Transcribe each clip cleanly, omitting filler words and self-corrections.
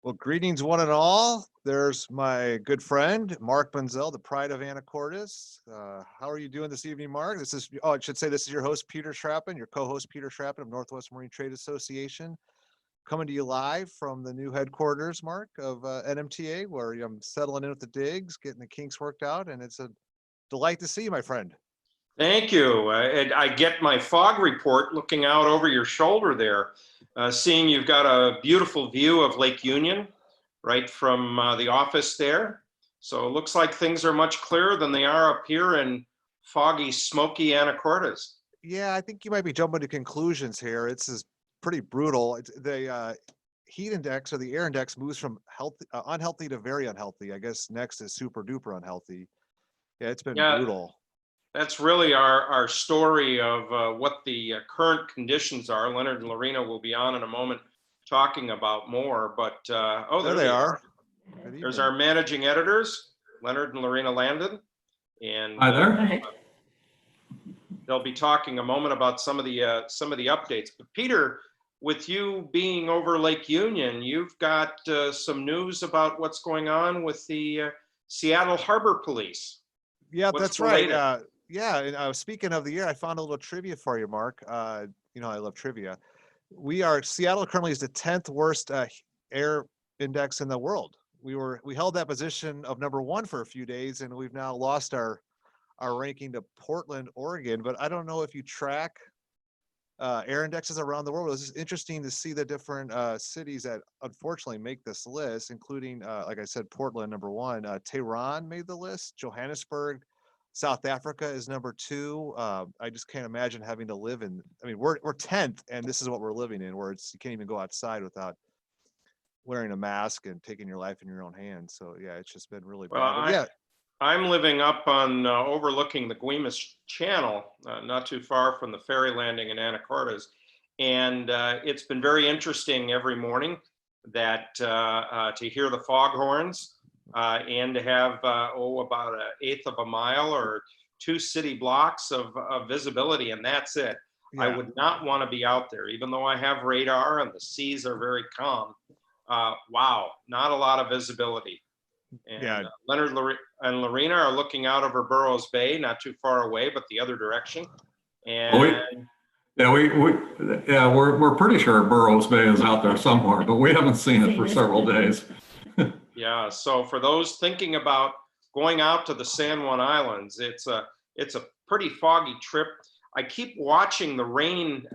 Well, greetings one and all. There's my good friend, Mark Bunzel, the pride of Anacortes. How are you doing this evening, Mark? I should say this is your host, Peter Schrappen, your co-host, Peter Schrappen of Northwest Marine Trade Association, coming to you live from the new headquarters, Mark, of NMTA, where I'm settling in with the digs, getting the kinks worked out, and it's a delight to see you, my friend. Thank you. I get my fog report looking out over your shoulder there, seeing you've got a beautiful view of Lake Union right from the office there. So it looks like things are much clearer than they are up here in foggy, smoky Anacortes. Yeah, I think you might be jumping to conclusions here. It's is pretty brutal. The heat index or the air index moves from unhealthy to very unhealthy. I guess next is super duper unhealthy. Yeah, it's been Yeah, brutal. that's really our story of what the current conditions are. Leonard and Lorena will be on in a moment talking about more, but There there they they are. are. Good There's evening. our managing editors, Leonard and Lorena Landon, and Hi there. they'll be talking a moment about some of the updates. But Peter, with you being over Lake Union, you've got some news about what's going on with the Seattle Harbor Police. Yeah, What's that's the right. latest? Yeah, and speaking of the year, I found a little trivia for you, Mark. I love trivia. Seattle currently is the 10th worst air index in the world. We held that position of number one for a few days, and we've now lost our ranking to Portland, Oregon. But I don't know if you track air indexes around the world. It's just interesting to see the different cities that unfortunately make this list, including, like I said, Portland, number one. Tehran made the list. Johannesburg, South Africa is number two. I just can't imagine having to live in. I mean, we're 10th, and this is what we're living in, where you can't even go outside without wearing a mask and taking your life in your own hands. So yeah, it's just been really Well, bad. But yeah, I'm living up on overlooking the Guaymas Channel, not too far from the ferry landing in Anacortes. And it's been very interesting every morning that to hear the foghorns and to have, about an eighth of a mile or 2 city blocks of visibility, and that's it. I yeah. would not want to be out there, even though I have radar and the seas are very calm. Wow, not a lot of visibility. And Yeah, Leonard and Lorena are looking out over Burroughs Bay, not too far away, but the other direction. And We're pretty sure Burroughs Bay is out there somewhere, but we haven't seen it for several days. yeah, so for those thinking about going out to the San Juan Islands, it's a pretty foggy trip. I keep watching the rain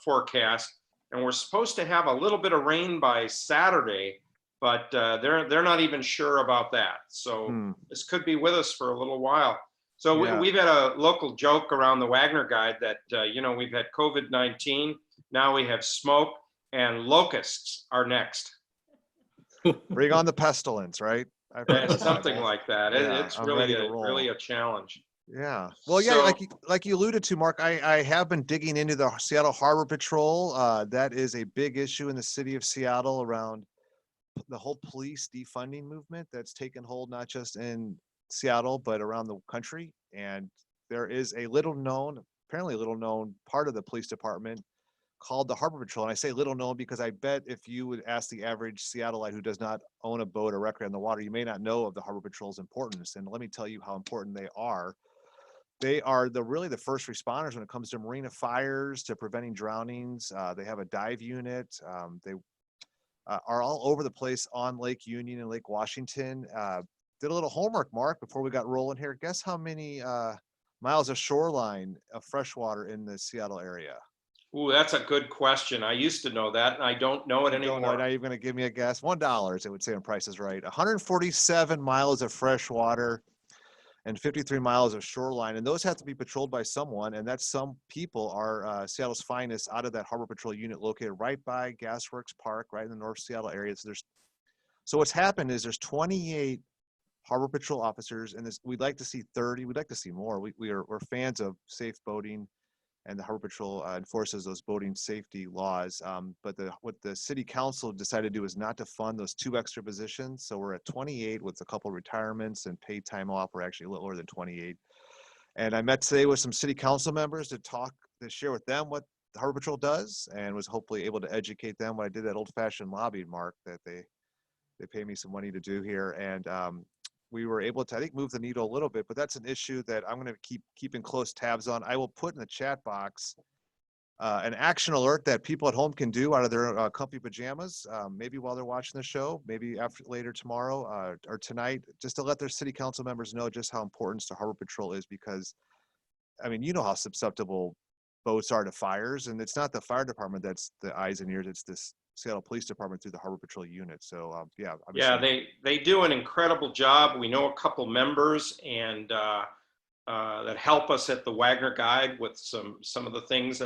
forecast, and we're supposed to have a little bit of rain by Saturday, but they're not even sure about that. So this could be with us for a little while. So Yeah. we've had a local joke around the Wagner Guide that we've had COVID-19, now we have smoke, and locusts are next. Bring on the pestilence, right? I've heard that. Something like that. Yeah, It's I'm really ready to roll. really a challenge. Yeah. Well, yeah, So, like you alluded to, Mark, I have been digging into the Seattle Harbor Patrol. That is a big issue in the city of Seattle around the whole police defunding movement that's taken hold not just in Seattle but around the country. And there is apparently a little known part of the police department called the Harbor Patrol. And I say little known because I bet if you would ask the average Seattleite who does not own a boat or recreate on the water, you may not know of the Harbor Patrol's importance. And let me tell you how important they are. They are really the first responders when it comes to marina fires, to preventing drownings. They have a dive unit. They are all over the place on Lake Union and Lake Washington. Did a little homework, Mark, before we got rolling here. Guess how many miles of shoreline of freshwater in the Seattle area? ooh, that's a good question. I used to know that, and I don't know it Don't know. anymore. Now you're going to give me a guess. $1, it would say on Price is Right. 147 miles of freshwater and 53 miles of shoreline. And those have to be patrolled by someone. And that's some people are Seattle's finest out of that Harbor Patrol unit located right by Gasworks Park, right in the North Seattle area. So what's happened is there's 28 Harbor Patrol officers, and we'd like to see 30. We'd like to see more. We're fans of safe boating, and the Harbor Patrol enforces those boating safety laws. But what the city council decided to do is not to fund those 2 extra positions. So we're at 28 with a couple retirements and paid time off. We're actually a little lower than 28. And I met today with some city council members to share with them what the Harbor Patrol does, and was hopefully able to educate them. When I did that old-fashioned lobby, Mark, that they they pay me some money to do here. And we were able to, I think, move the needle a little bit, but that's an issue that I'm going to keeping close tabs on. I will put in the chat box an action alert that people at home can do out of their comfy pajamas, maybe while they're watching the show, maybe later tomorrow or tonight, just to let their city council members know just how important the Harbor Patrol is, because, I mean, you know how susceptible boats are to fires, and it's not the fire department that's the eyes and ears, it's this Seattle Police Department through the Harbor Patrol unit. So yeah. Yeah, they do an incredible job. We know a couple members and that help us at the Wagner Guide with some of the things,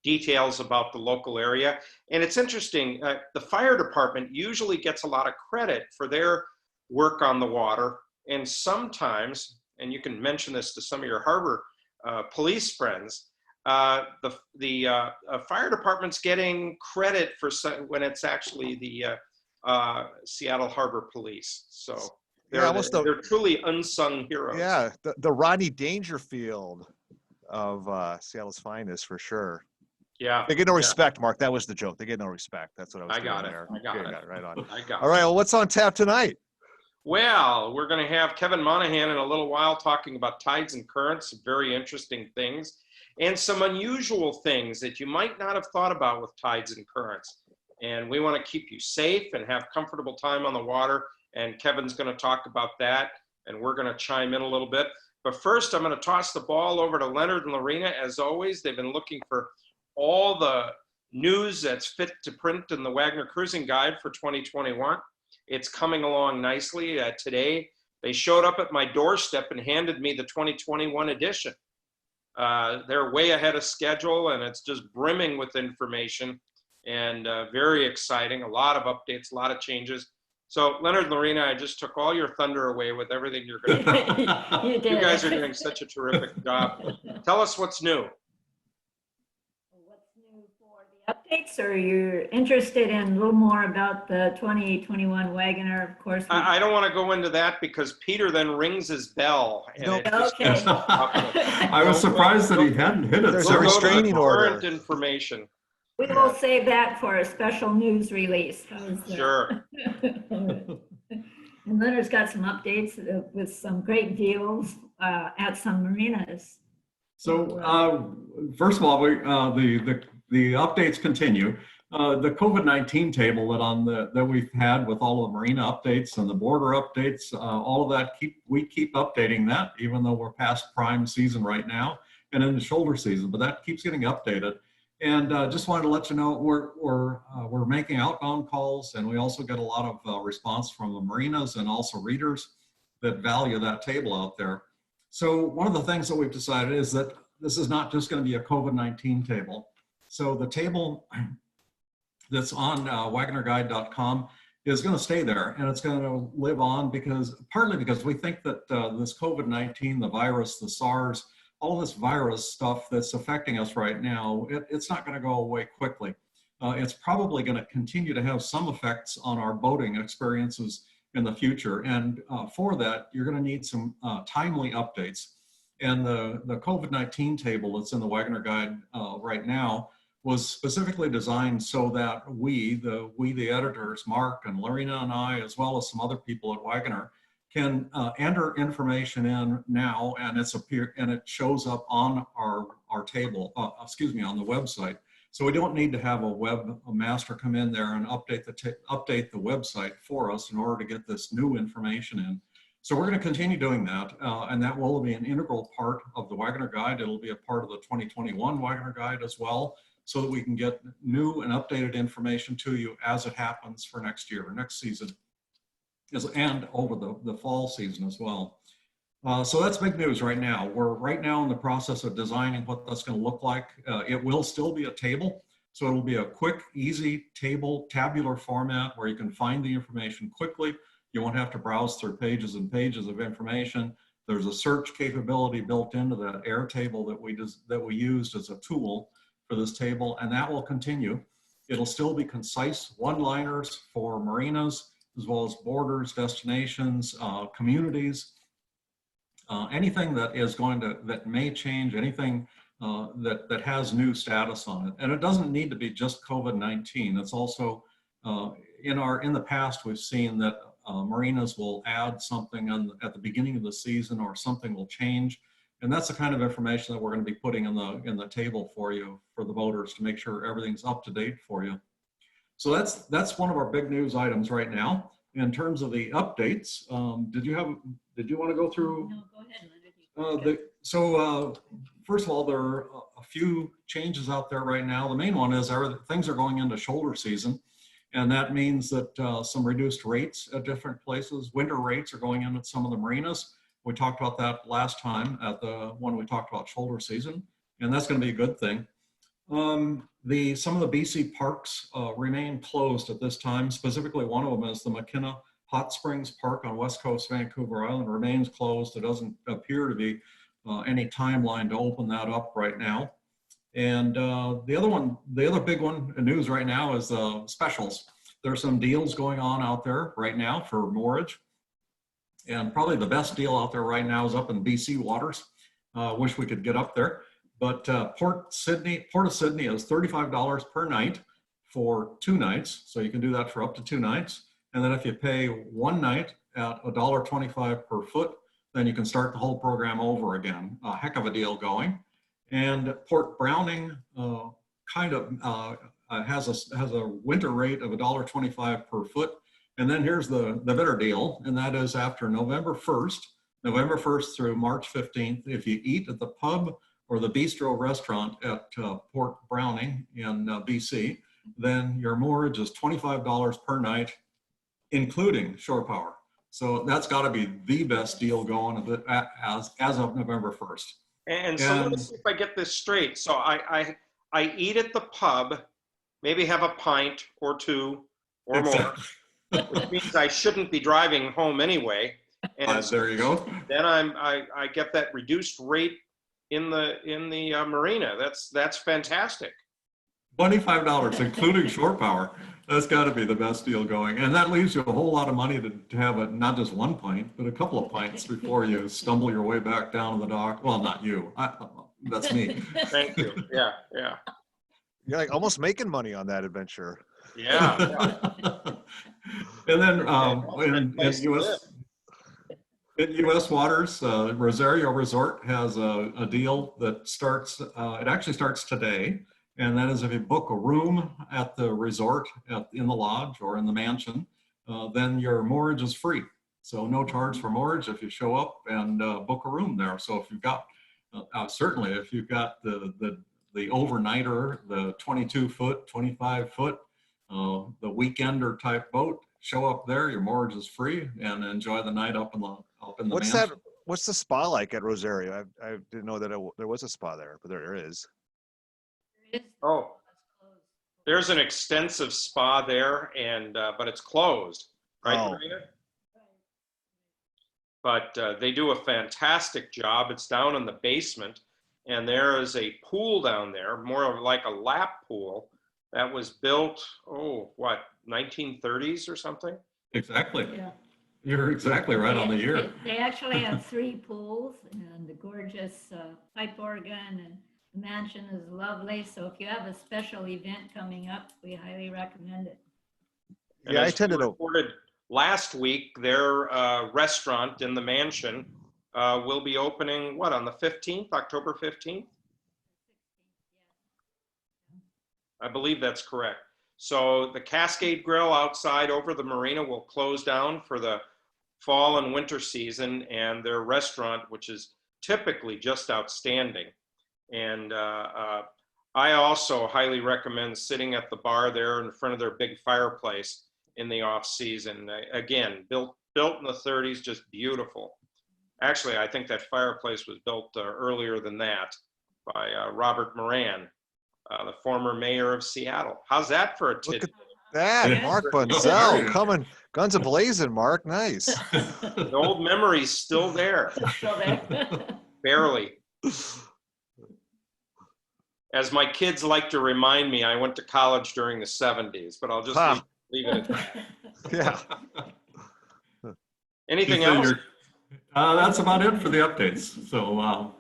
details about the local area. And it's interesting, the fire department usually gets a lot of credit for their work on the water. And sometimes, and you can mention this to some of your harbor police friends, the fire department's getting credit for when it's actually the Seattle Harbor Police. So they're truly unsung heroes. Yeah, the Rodney Dangerfield of Seattle's finest, for sure. Yeah. They get no respect, Mark. That was the joke. They get no respect. That's what I was doing there. I got it. Right on. I got All right, well, what's on tap tonight? Well, we're going to have Kevin Monahan in a little while talking about tides and currents, very interesting things, and some unusual things that you might not have thought about with tides and currents. And we want to keep you safe and have comfortable time on the water. And Kevin's going to talk about that, and we're going to chime in a little bit. But first, I'm going to toss the ball over to Leonard and Lorena. As always, they've been looking for all the news that's fit to print in the Wagner Cruising Guide for 2021. It's coming along nicely. Today, they showed up at my doorstep and handed me the 2021 edition. They're way ahead of schedule, and it's just brimming with information and very exciting. A lot of updates, a lot of changes. So Leonard and Lorena, I just took all your thunder away with everything you're going to do. You guys are doing such a terrific job. Tell us what's new. What's new for the updates? Or are you interested in a little more about the 2021 Wagoner? Of course. I don't want to go into that because Peter then rings his bell. And Okay. I was surprised that he hadn't hit it. There's a restraining order. Current information. We will save that for a special news release. Sure. And Leonard's got some updates with some great deals at some marinas. So first of all, the updates continue. The COVID-19 table that we've had with all of the marina updates and the border updates, all of that we keep updating that, even though we're past prime season right now and in the shoulder season, but that keeps getting updated. And just wanted to let you know we're making outbound calls, and we also get a lot of response from the marinas and also readers that value that table out there. So one of the things that we've decided is that this is not just going to be a COVID-19 table. So the table that's on wagnerguide.com is going to stay there, and it's going to live on partly because we think that this COVID-19, the virus, the SARS, all this virus stuff that's affecting us right now, it's not going to go away quickly. It's probably going to continue to have some effects on our boating experiences in the future. And for that, you're going to need some timely updates. And the COVID-19 table that's in the Wagner Guide right now was specifically designed so that we the editors, Mark and Lorena and I, as well as some other people at Wagner, can enter information in now, and it shows up on our table, on the website. So we don't need to have a webmaster come in there and update the website for us in order to get this new information in. So we're going to continue doing that, and that will be an integral part of the Wagner Guide. It'll be a part of the 2021 Wagner Guide as well, so that we can get new and updated information to you as it happens for next year, next season, and over the fall season as well. So that's big news right now. We're right now in the process of designing what that's going to look like. It will still be a table. So it'll be a quick, easy table, tabular format where you can find the information quickly. You won't have to browse through pages and pages of information. There's a search capability built into that Airtable that we used as a tool for this table, and that will continue. It'll still be concise one-liners for marinas, as well as borders, destinations, communities, anything that may change, anything that has new status on it. And it doesn't need to be just COVID-19. It's also, in the past, we've seen that marinas will add something at the beginning of the season, or something will change. And that's the kind of information that we're going to be putting in the table for you, for the voters, to make sure everything's up to date for you. So that's one of our big news items right now. In terms of the updates, did you want to go through? No, go ahead, Leonard. First of all, there are a few changes out there right now. The main one is things are going into shoulder season, and that means that some reduced rates at different places. Winter rates are going in at some of the marinas. We talked about that last time when we talked about shoulder season, and that's going to be a good thing. Some of the BC parks remain closed at this time. Specifically, one of them is the McKenna Hot Springs Park on West Coast Vancouver Island remains closed. There doesn't appear to be any timeline to open that up right now. And the other big one in news right now is specials. There's some deals going on out there right now for moorage. And probably the best deal out there right now is up in BC waters. Wish we could get up there. But Port of Sydney is $35 per night for 2 nights. So you can do that for up to 2 nights. And then if you pay 1 night at $1.25 per foot, then you can start the whole program over again. A heck of a deal going. And Port Browning has a winter rate of $1.25 per foot. And then here's the better deal, and that is after November 1st through March 15th, if you eat at the pub or the bistro restaurant at Port Browning in BC, then your moorage is $25 per night, including shore power. So that's got to be the best deal going as of November 1st. And so let me see if I get this straight. So I eat at the pub, maybe have a pint or 2 or more, which means I shouldn't be driving home anyway. And there you go. Then I get that reduced rate in the marina. That's fantastic. $25, including shore power. That's got to be the best deal going. And that leaves you a whole lot of money to have not just 1 pint, but a couple of pints before you stumble your way back down to the dock. Well, not you. That's me. Thank you. Yeah. You're like almost making money on that adventure. Yeah. And then in U.S. waters, Rosario Resort has a deal that starts, it actually starts today. And that is if you book a room at the resort, in the lodge or in the mansion, then your moorage is free. So no charge for moorage if you show up and book a room there. So if you've got, certainly if you've got the overnighter, the 22-foot, 25-foot, the weekender type boat, show up there, your moorage is free, and enjoy the night up in the mansion. What's the spa like at Rosario? I didn't know that there was a spa there, but there is. Oh, there's an extensive spa there, but it's closed, right, Marina? But they do a fantastic job. It's down in the basement, and there is a pool down there, more like a lap pool, that was built, 1930s or something? Exactly. Yeah. You're exactly right on the year. They actually have 3 pools and a gorgeous pipe organ, and the mansion is lovely. So if you have a special event coming up, we highly recommend it. Yeah, I attended reported last week, their restaurant in the mansion will be opening, on the 15th, October 15th? I believe that's correct. So the Cascade Grill outside over the marina will close down for the fall and winter season, and their restaurant, which is typically just outstanding. And I also highly recommend sitting at the bar there in front of their big fireplace in the off season. Again, built in the 30s, just beautiful. Actually, I think that fireplace was built earlier than that by Robert Moran, the former mayor of Seattle. How's that for a tidbit? Look at that, Mark Bunzel coming, guns a-blazing, Mark, nice. The old memory's still there. Still there. Barely. As my kids like to remind me, I went to college during the 70s, but I'll just leave it at that. Yeah. Anything else? That's about it for the updates. So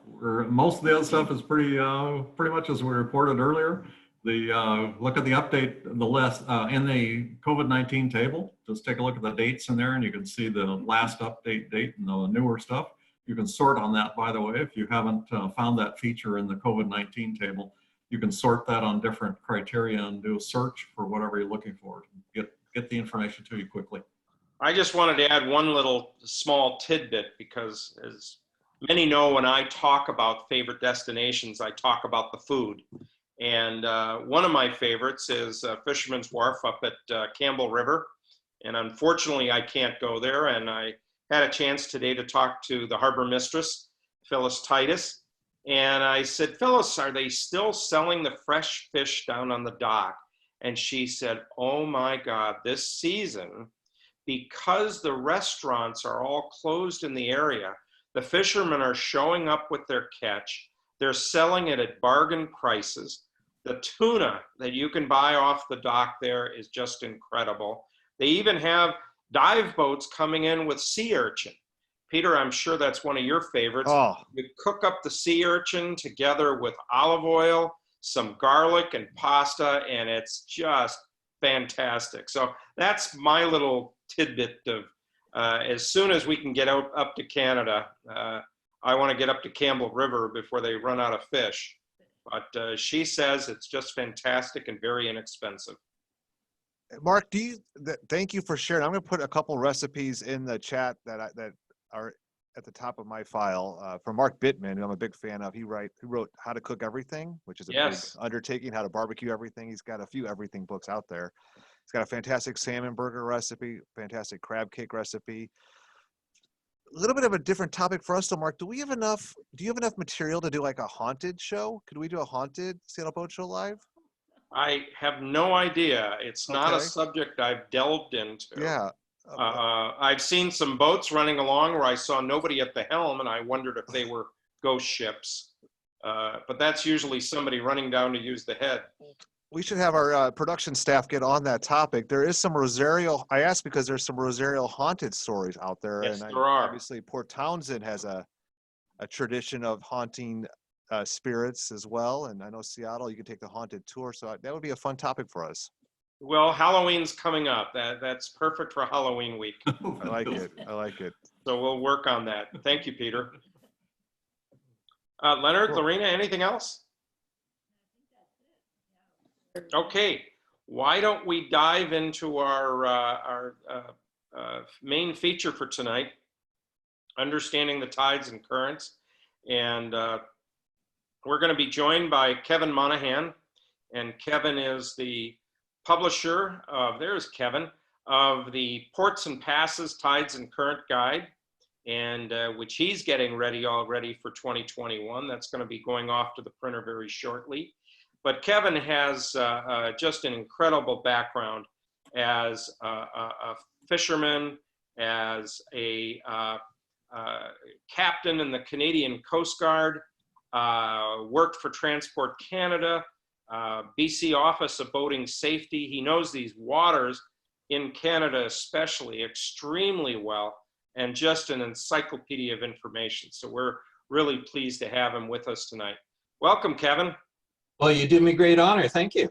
most of the other stuff is pretty much as we reported earlier. Look at the update, the list in the COVID-19 table. Just take a look at the dates in there, and you can see the last update date and the newer stuff. You can sort on that, by the way, if you haven't found that feature in the COVID-19 table. You can sort that on different criteria and do a search for whatever you're looking for. Get the information to you quickly. I just wanted to add one little small tidbit, because as many know, when I talk about favorite destinations, I talk about the food. And one of my favorites is Fisherman's Wharf up at Campbell River. And unfortunately, I can't go there. And I had a chance today to talk to the harbor mistress, Phyllis Titus. And I said, Phyllis, are they still selling the fresh fish down on the dock? And she said, oh my God, this season, because the restaurants are all closed in the area, the fishermen are showing up with their catch. They're selling it at bargain prices. The tuna that you can buy off the dock there is just incredible. They even have dive boats coming in with sea urchin. Peter, I'm sure that's one of your favorites. Oh, You cook up the sea urchin together with olive oil, some garlic and pasta, and it's just fantastic. So that's my little tidbit of as soon as we can get out up to Canada, I want to get up to Campbell River before they run out of fish. But she says it's just fantastic and very inexpensive. Mark, thank you for sharing. I'm going to put a couple recipes in the chat that are at the top of my file from Mark Bittman, who I'm a big fan of. He wrote How to Cook Everything, which is a big undertaking, how to barbecue everything. He's got a few everything books out there. He's got a fantastic salmon burger recipe, fantastic crab cake recipe. A little bit of a different topic for us, though, Mark. Do you have enough material to do like a haunted show? Could we do a haunted Seattle Boat Show live? I have no idea. It's not a subject I've delved into. Yeah. I've seen some boats running along where I saw nobody at the helm, and I wondered if they were ghost ships. But that's usually somebody running down to use the head. We should have our production staff get on that topic. There is some Rosario. I asked because there's some Rosario haunted stories out there. Yes, and there are. Obviously, Port Townsend has a tradition of haunting spirits as well. And I know Seattle, you can take the haunted tour. So that would be a fun topic for us. Well, Halloween's coming up. That's perfect for Halloween week. I like it. I like it. So we'll work on that. Thank you, Peter. Leonard, Lorena, anything else? Okay, why don't we dive into our main feature for tonight, understanding the tides and currents. And we're going to be joined by Kevin Monahan. And Kevin is the publisher of, there's Kevin, of the Ports and Passes Tides and Current Guide, and which he's getting ready already for 2021. That's going to be going off to the printer very shortly. But Kevin has just an incredible background as a fisherman, as a captain in the Canadian Coast Guard, worked for Transport Canada, BC Office of Boating Safety. He knows these waters in Canada especially extremely well, and just an encyclopedia of information. So we're really pleased to have him with us tonight. Welcome, Kevin. Well, you do me great honor. Thank you.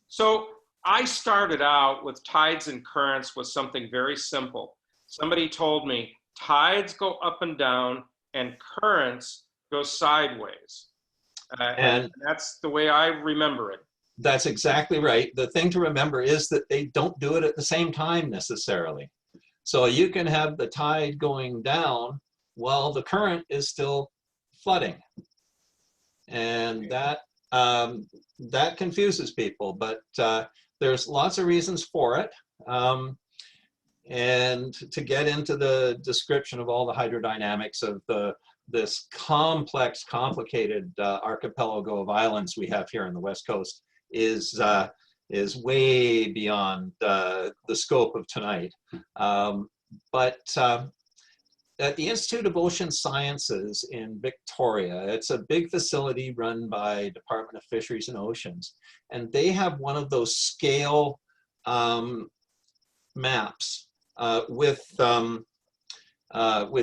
So I started out with tides and currents with something very simple. Somebody told me tides go up and down and currents go sideways. And that's the way I remember it. That's exactly right. The thing to remember is that they don't do it at the same time necessarily. So you can have the tide going down while the current is still flooding. And that confuses people, but there's lots of reasons for it. And to get into the description of all the hydrodynamics of this complex, complicated archipelago of islands we have here on the West Coast is way beyond the scope of tonight. But at the Institute of Ocean Sciences in Victoria, it's a big facility run by Department of Fisheries and Oceans, and they have one of those scale maps with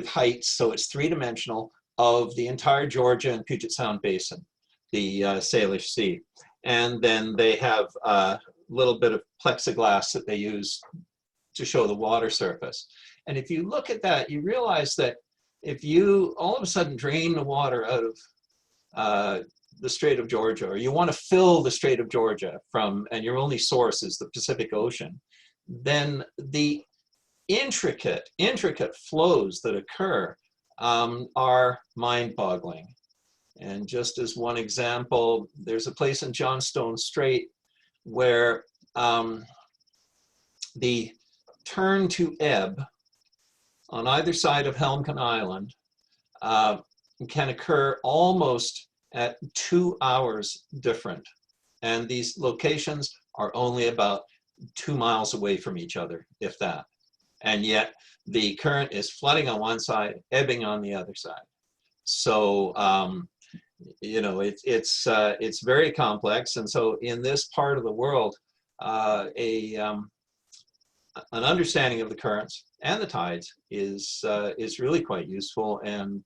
heights, so it's three-dimensional, of the entire Georgia and Puget Sound Basin, the Salish Sea. And then they have a little bit of plexiglass that they use to show the water surface. And if you look at that, you realize that if you all of a sudden drain the water out of the Strait of Georgia, or you want to fill the Strait of Georgia from, and your only source is the Pacific Ocean, then the intricate flows that occur are mind-boggling. And just as one example, there's a place in Johnstone Strait where the turn to ebb on either side of Helmcken Island can occur almost at 2 hours different. And these locations are only about 2 miles away from each other, if that. And yet the current is flooding on one side, ebbing on the other side. So, you know, it's very complex. And so in this part of the world, an understanding of the currents and the tides is really quite useful. And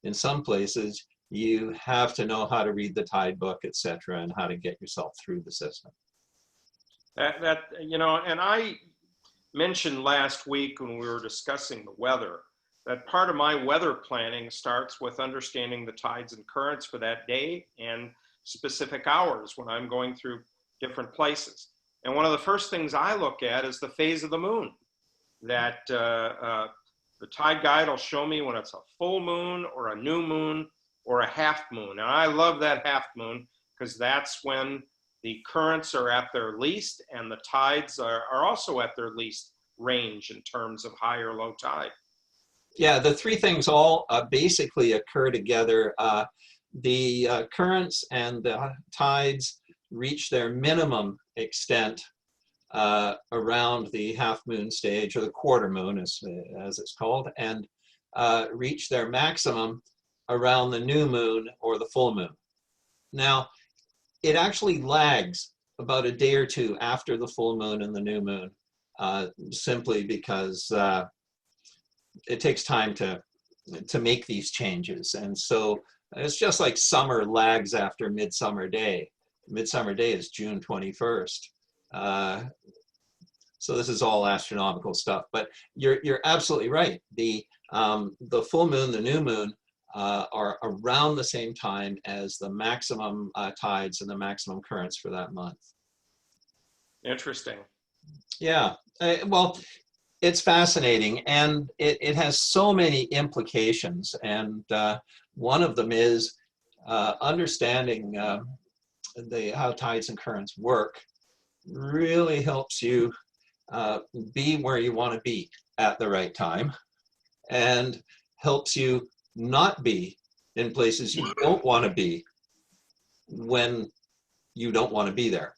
in some places, you have to know how to read the tide book, etc., and how to get yourself through the system. You know, and I mentioned last week when we were discussing the weather, that part of my weather planning starts with understanding the tides and currents for that day and specific hours when I'm going through different places. And one of the first things I look at is the phase of the moon. That the tide guide will show me when it's a full moon or a new moon or a half moon. And I love that half moon because that's when the currents are at their least and the tides are also at their least range in terms of high or low tide. Yeah, the three things all basically occur together. The currents and the tides reach their minimum extent around the half moon stage, or the quarter moon as it's called, and reach their maximum around the new moon or the full moon. Now, it actually lags about a day or two after the full moon and the new moon, simply because it takes time to make these changes. And so it's just like summer lags after Midsummer Day. Midsummer Day is June 21st. So this is all astronomical stuff, but you're absolutely right. The full moon, the new moon are around the same time as the maximum tides and the maximum currents for that month. Interesting. Yeah, well, it's fascinating, and it has so many implications. And one of them is understanding how tides and currents work really helps you be where you want to be at the right time, and helps you not be in places you don't want to be when you don't want to be there.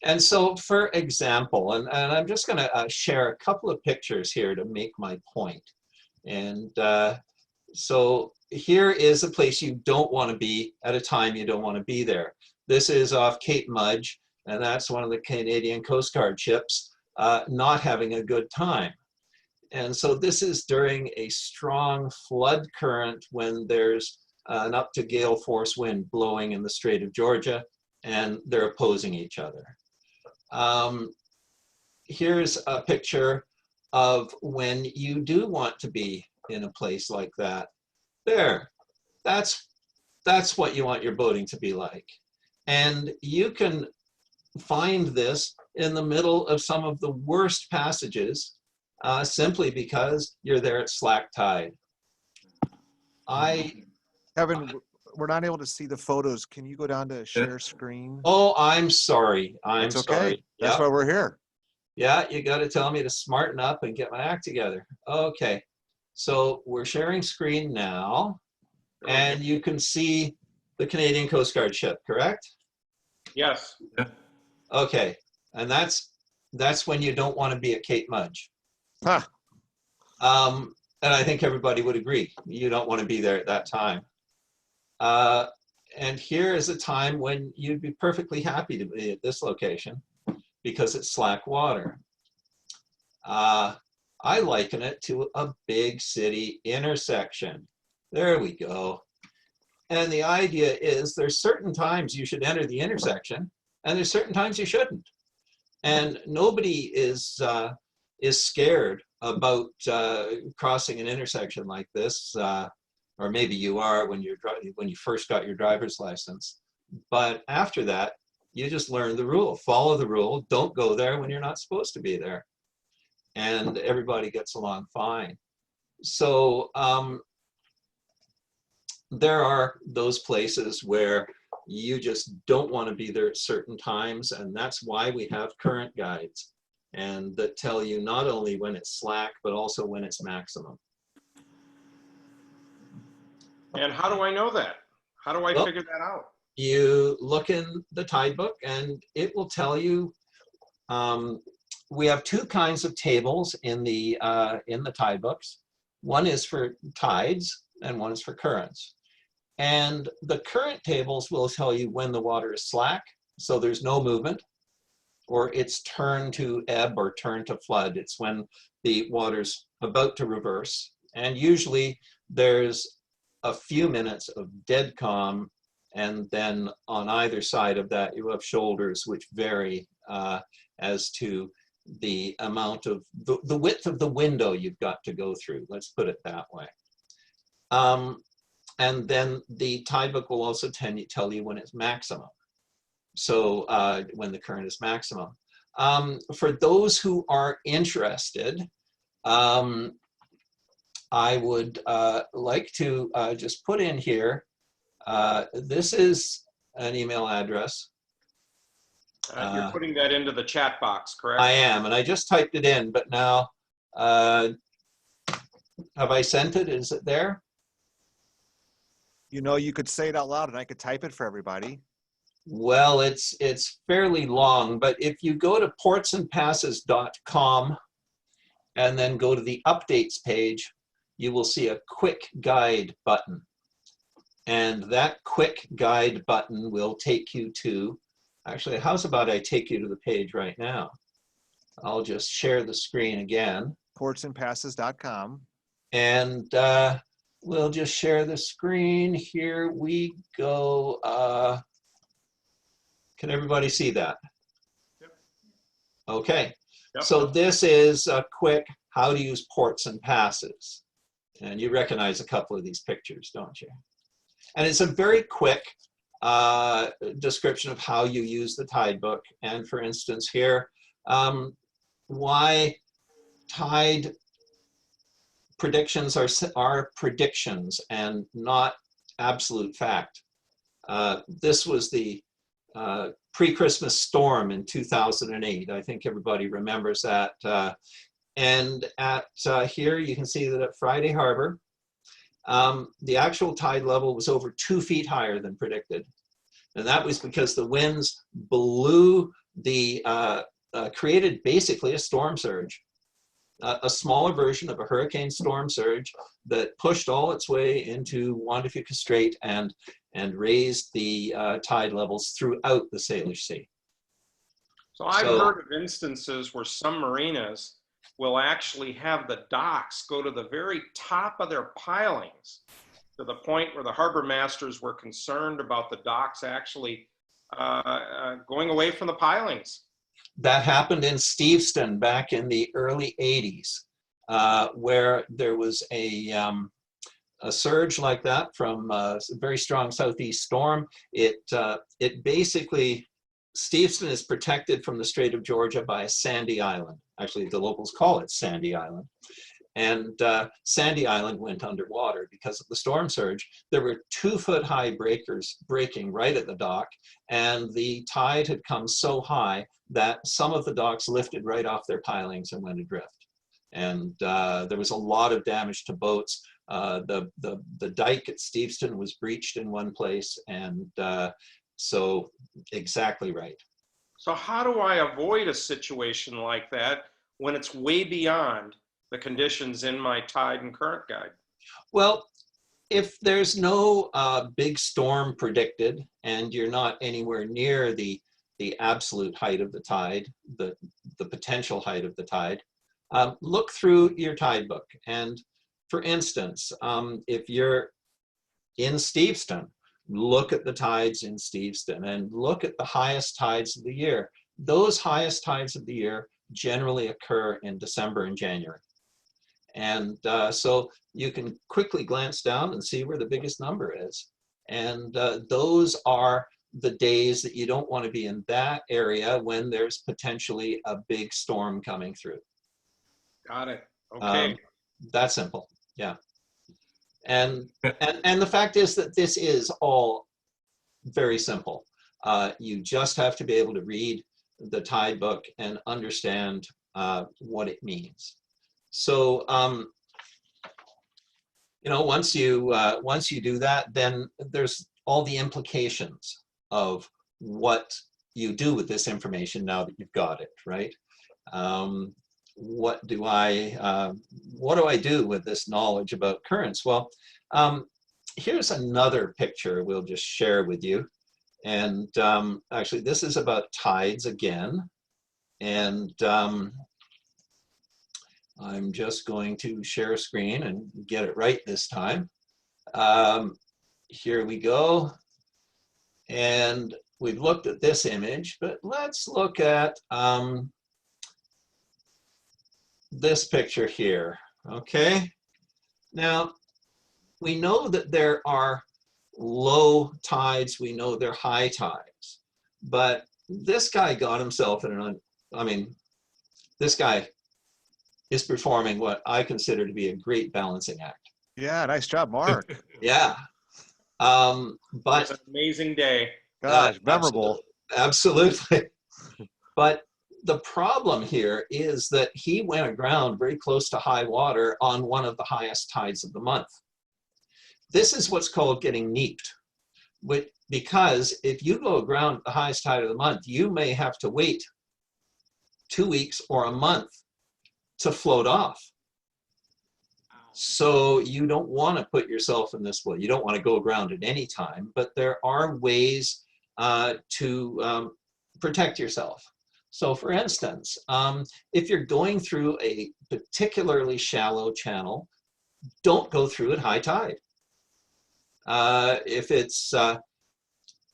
And so, for example, and I'm just going to share a couple of pictures here to make my point. And so here is a place you don't want to be at a time you don't want to be there. This is off Cape Mudge, and that's one of the Canadian Coast Guard ships not having a good time. And so this is during a strong flood current when there's an up to gale force wind blowing in the Strait of Georgia, and they're opposing each other. Here's a picture of when you do want to be in a place like that. There, that's what you want your boating to be like. And you can find this in the middle of some of the worst passages simply because you're there at slack tide. Kevin, we're not able to see the photos. Can you go down to share screen? Oh, I'm sorry. It's okay. Sorry. That's why we're here. Yeah, you got to tell me to smarten up and get my act together. Okay, so we're sharing screen now, and you can see the Canadian Coast Guard ship, correct? Yes. Okay, and that's when you don't want to be at Cape Mudge. Huh. And I think everybody would agree. You don't want to be there at that time. And here is a time when you'd be perfectly happy to be at this location because it's slack water. I liken it to a big city intersection. There we go. And the idea is there's certain times you should enter the intersection and there's certain times you shouldn't. And nobody is scared about crossing an intersection like this, or maybe you are when you first got your driver's license. But after that, you just learn the rule, follow the rule, don't go there when you're not supposed to be there. And everybody gets along fine. So there are those places where you just don't want to be there at certain times, and that's why we have current guides, and that tell you not only when it's slack, but also when it's maximum. And how do I know that? How do I Well, figure that out? You look in the tide book and it will tell you. We have two kinds of tables in the tide books. One is for tides and one is for currents. And the current tables will tell you when the water is slack, so there's no movement, or it's turn to ebb or turn to flood. It's when the water's about to reverse. And usually there's a few minutes of dead calm, and then on either side of that you have shoulders which vary as to the amount of the width of the window you've got to go through. Let's put it that way. And then the tide book will also tell you when it's maximum. So when the current is maximum. For those who are interested, I would like to just put in here, this is an email address. You're putting that into the chat box, correct? I am, and I just typed it in, but now, have I sent it? Is it there? You know, you could say it out loud and I could type it for everybody. Well, it's fairly long, but if you go to portsandpasses.com and then go to the updates page, you will see a quick guide button. And that quick guide button will take you to, actually, how's about I take you to the page right now? I'll just share the screen again. portsandpasses.com. And we'll just share the screen. Here we go. Can everybody see that? Yep. Okay. Yep. So this is a quick how to use ports and passes. And you recognize a couple of these pictures, don't you? And it's a very quick description of how you use the tide book. And for instance here, why tide predictions are predictions and not absolute fact. This was the pre-Christmas storm in 2008. I think everybody remembers that. And at here you can see that at Friday Harbor, the actual tide level was over 2 feet higher than predicted. And that was because the winds blew the, created basically a storm surge. A smaller version of a hurricane storm surge that pushed all its way into Juan de Fuca Strait and raised the tide levels throughout the Salish Sea. So I've heard of instances where some marinas will actually have the docks go to the very top of their pilings, to the point where the harbor masters were concerned about the docks actually going away from the pilings. That happened in Steveston back in the early 80s, where there was a surge like that from a very strong southeast storm. It basically, Steveston is protected from the Strait of Georgia by a sandy island. Actually, the locals call it Sandy Island. And Sandy Island went underwater because of the storm surge. There were 2-foot-high breakers breaking right at the dock, and the tide had come so high that some of the docks lifted right off their pilings and went adrift. And there was a lot of damage to boats. The dike at Steveston was breached in one place, and so exactly right. So how do I avoid a situation like that when it's way beyond the conditions in my tide and current guide? Well, if there's no big storm predicted and you're not anywhere near the absolute height of the tide, the potential height of the tide, look through your tide book. And for instance, if you're in Steveston, look at the tides in Steveston and look at the highest tides of the year. Those highest tides of the year generally occur in December and January. And so you can quickly glance down and see where the biggest number is. And those are the days that you don't want to be in that area when there's potentially a big storm coming through. Got it. Okay. That simple, yeah. And the fact is that this is all very simple. You just have to be able to read the tide book and understand what it means. So, you know, once you do that, then there's all the implications of what you do with this information now that you've got it, right? What do I do with this knowledge about currents? Well, here's another picture we'll just share with you. And actually, this is about tides again. And I'm just going to share a screen and get it right this time. Here we go. And we've looked at this image, but let's look at this picture here, okay? Now, we know that there are low tides, we know there are high tides, but this guy got himself in an, I mean, this guy is performing what I consider to be a great balancing act. Yeah, nice job, Mark. Yeah. But It's an amazing day. Gosh, memorable. Absolutely. But the problem here is that he went aground very close to high water on one of the highest tides of the month. This is what's called getting neaped, because if you go aground at the highest tide of the month, you may have to wait 2 weeks or a month to float off. So you don't want to put yourself in this way. You don't want to go aground at any time, but there are ways to protect yourself. So for instance, if you're going through a particularly shallow channel, don't go through at high tide. If it's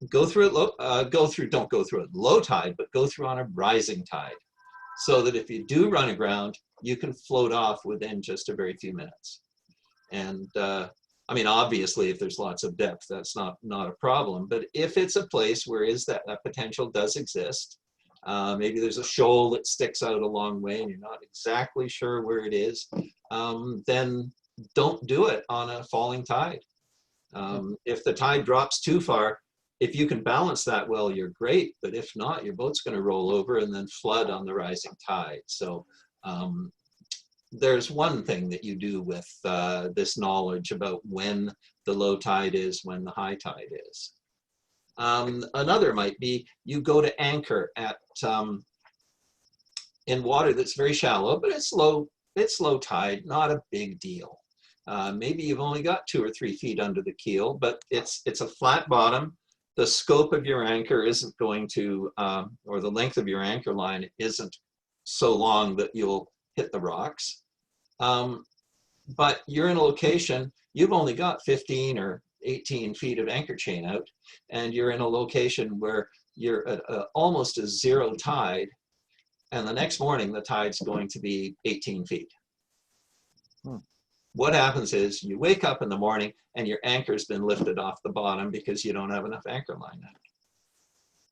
go through it low, don't go through at low tide, but go through on a rising tide, so that if you do run aground, you can float off within just a very few minutes. And I mean, obviously, if there's lots of depth, that's not a problem. But if it's a place where that potential does exist, maybe there's a shoal that sticks out a long way and you're not exactly sure where it is, then don't do it on a falling tide. If the tide drops too far, if you can balance that well, you're great. But if not, your boat's going to roll over and then flood on the rising tide. So there's one thing that you do with this knowledge about when the low tide is, when the high tide is. Another might be you go to anchor at in water that's very shallow, but it's low tide, not a big deal. Maybe you've only got 2 or 3 feet under the keel, but it's a flat bottom. The scope of your anchor isn't going to, or the length of your anchor line isn't so long that you'll hit the rocks. But you're in a location, you've only got 15 or 18 feet of anchor chain out, and you're in a location where you're at almost a zero tide, and the next morning the tide's going to be 18 feet. What happens is you wake up in the morning and your anchor's been lifted off the bottom because you don't have enough anchor line out.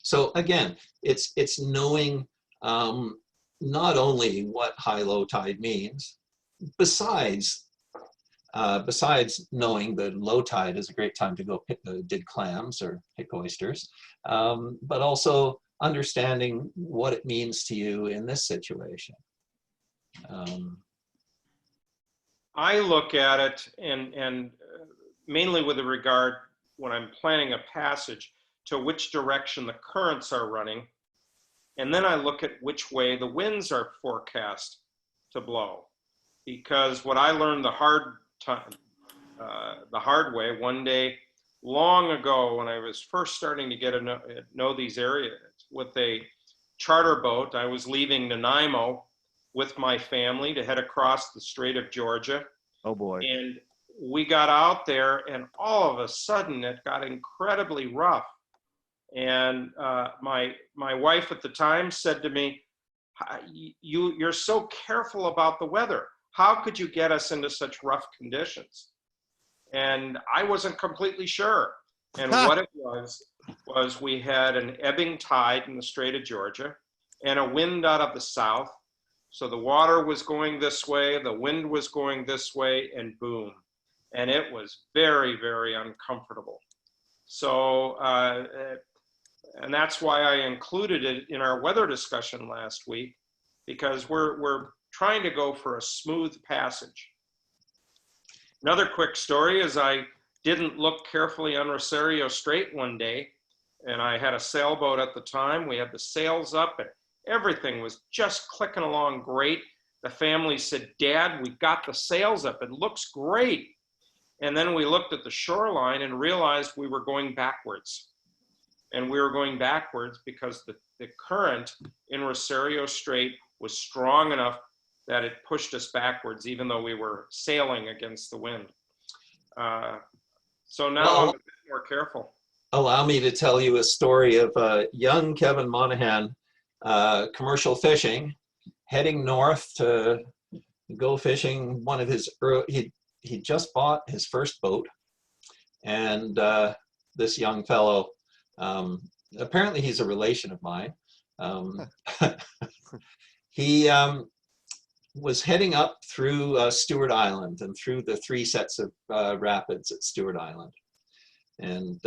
So again, it's knowing not only what high-low tide means, besides knowing that low tide is a great time to go dig clams or pick oysters, but also understanding what it means to you in this situation. I look at it and mainly with regard when I'm planning a passage to which direction the currents are running. And then I look at which way the winds are forecast to blow. Because what I learned the hard way one day long ago when I was first starting to get to know these areas with a charter boat, I was leaving Nanaimo with my family to head across the Strait of Georgia. Oh boy. And we got out there, and all of a sudden it got incredibly rough. And my wife at the time said to me, you're so careful about the weather. How could you get us into such rough conditions? And I wasn't completely sure. And what it was we had an ebbing tide in the Strait of Georgia and a wind out of the south. So the water was going this way, the wind was going this way, and boom. And it was very, very uncomfortable. So, and that's why I included it in our weather discussion last week, because we're trying to go for a smooth passage. Another quick story is I didn't look carefully on Rosario Strait one day, and I had a sailboat at the time. We had the sails up and everything was just clicking along great. The family said, "Dad, we got the sails up. It looks great." And then we looked at the shoreline and realized we were going backwards. And we were going backwards because the current in Rosario Strait was strong enough that it pushed us backwards, even though we were sailing against the wind. So now I'm a bit more careful. Allow me to tell you a story of young Kevin Monahan, commercial fishing, heading north to go fishing. One of his he just bought his first boat, and this young fellow, apparently he's a relation of mine. He was heading up through Stewart Island and through the 3 sets of rapids at Stewart Island. And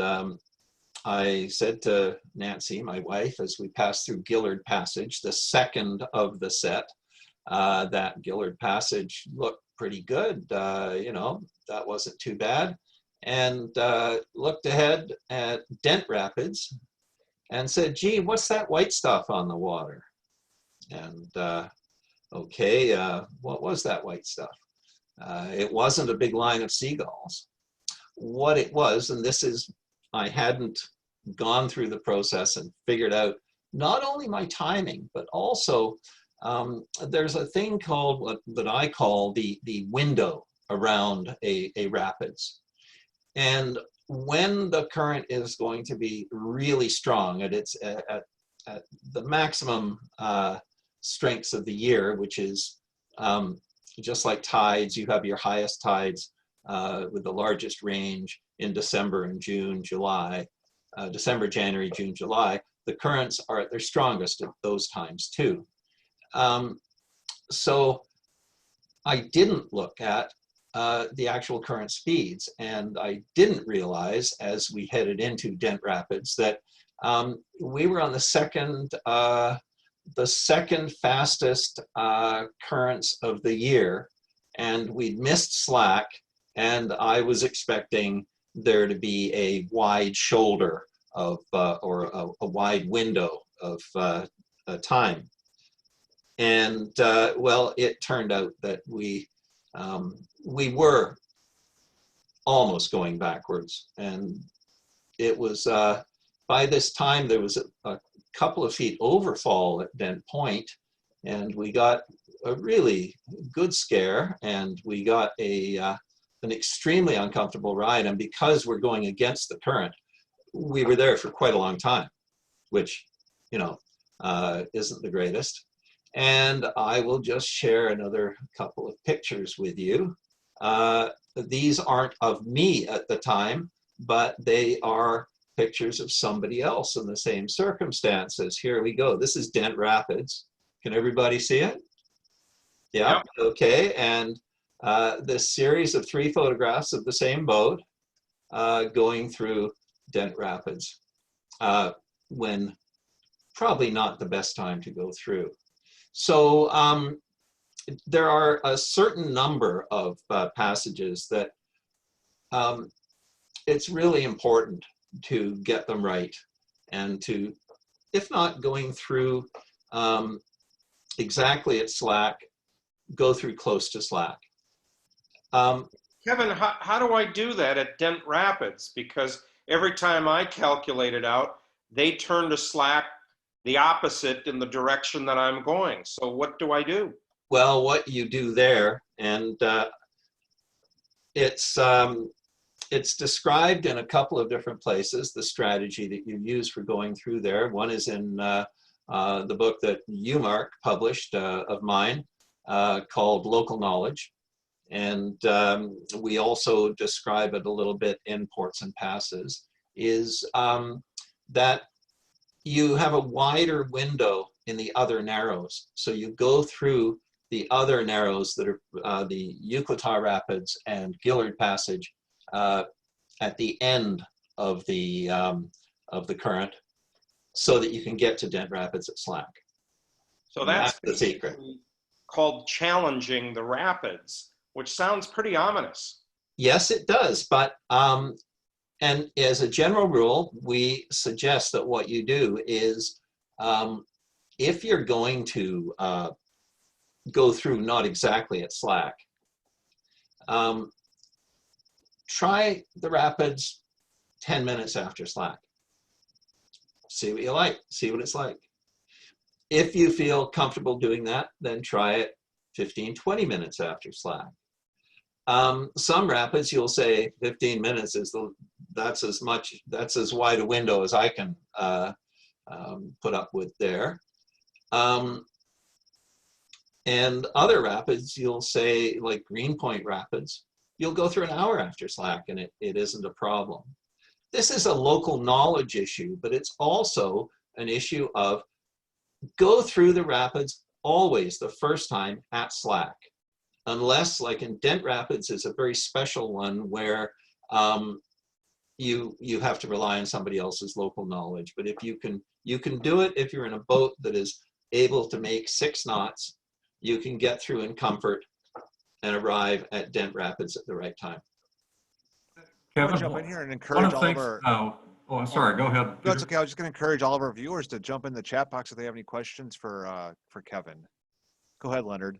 I said to Nancy, my wife, as we passed through Gillard Passage, the second of the set, that Gillard Passage looked pretty good. You know, that wasn't too bad. And looked ahead at Dent Rapids and said, "Gee, what's that white stuff on the water?" And okay, what was that white stuff? It wasn't a big line of seagulls. What it was, and this is, I hadn't gone through the process and figured out not only my timing, but also there's a thing called that I call the window around a rapids. And when the current is going to be really strong at its at the maximum strengths of the year, which is just like tides, you have your highest tides with the largest range in December and June, July, December, January, June, July. The currents are at their strongest at those times too. So I didn't look at the actual current speeds, and I didn't realize as we headed into Dent Rapids that we were on the second fastest currents of the year, and we'd missed slack, and I was expecting there to be a wide shoulder of or a wide window of time. And well, it turned out that we were almost going backwards, and it was by this time there was a couple of feet overfall at Dent Point, and we got a really good scare, and we got an extremely uncomfortable ride. And because we're going against the current, we were there for quite a long time, which, you know, isn't the greatest. And I will just share another couple of pictures with you. These aren't of me at the time, but they are pictures of somebody else in the same circumstances. Here we go. This is Dent Rapids. Can everybody see it? Yeah, yep. Okay. And this series of 3 photographs of the same boat going through Dent Rapids when probably not the best time to go through. So there are a certain number of passages that it's really important to get them right, and to, if not going through exactly at slack, go through close to slack. Kevin, how do I do that at Dent Rapids? Because every time I calculate it out, they turn to slack the opposite in the direction that I'm going. So what do I do? Well, what you do there, and it's described in a couple of different places, the strategy that you use for going through there. One is in the book that you, Mark, published of mine called Local Knowledge. And we also describe it a little bit in Ports and Passes, is that you have a wider window in the other narrows. So you go through the other narrows that are the Yucatán Rapids and Gillard Passage at the end of the current, so that you can get to Dent Rapids at slack. So that's the secret. Called challenging the rapids, which sounds pretty ominous. Yes, it does. But and as a general rule, we suggest that what you do is, if you're going to go through not exactly at slack, try the rapids 10 minutes after slack. See what you like, see what it's like. If you feel comfortable doing that, then try it 15, 20 minutes after slack. Some rapids, you'll say 15 minutes is that's as wide a window as I can put up with there. And other rapids, you'll say, like Greenpoint Rapids, you'll go through an hour after slack and it isn't a problem. This is a local knowledge issue, but it's also an issue of go through the rapids always the first time at slack. Unless, like in Dent Rapids, is a very special one where you have to rely on somebody else's local knowledge. But if you can do it if you're in a boat that is able to make 6 knots, you can get through in comfort and arrive at Dent Rapids at the right time. I'm Kevin, gonna jump in here and one encourage of all the of things, our. oh, I'm sorry, go ahead. That's Peter. okay. I was just going to encourage all of our viewers to jump in the chat box if they have any questions for Kevin. Go ahead, Leonard.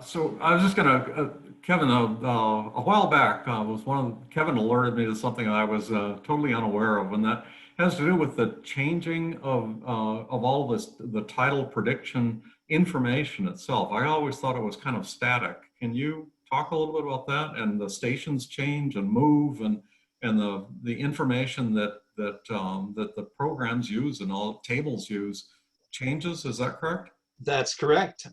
So I was just gonna, Kevin, a while back, Kevin alerted me to something I was totally unaware of, and that has to do with the changing of all this, the tidal prediction information itself. I always thought it was kind of static. Can you talk a little bit about that, and the stations change and move, and the information that the programs use and all tables use changes? Is that correct? That's correct.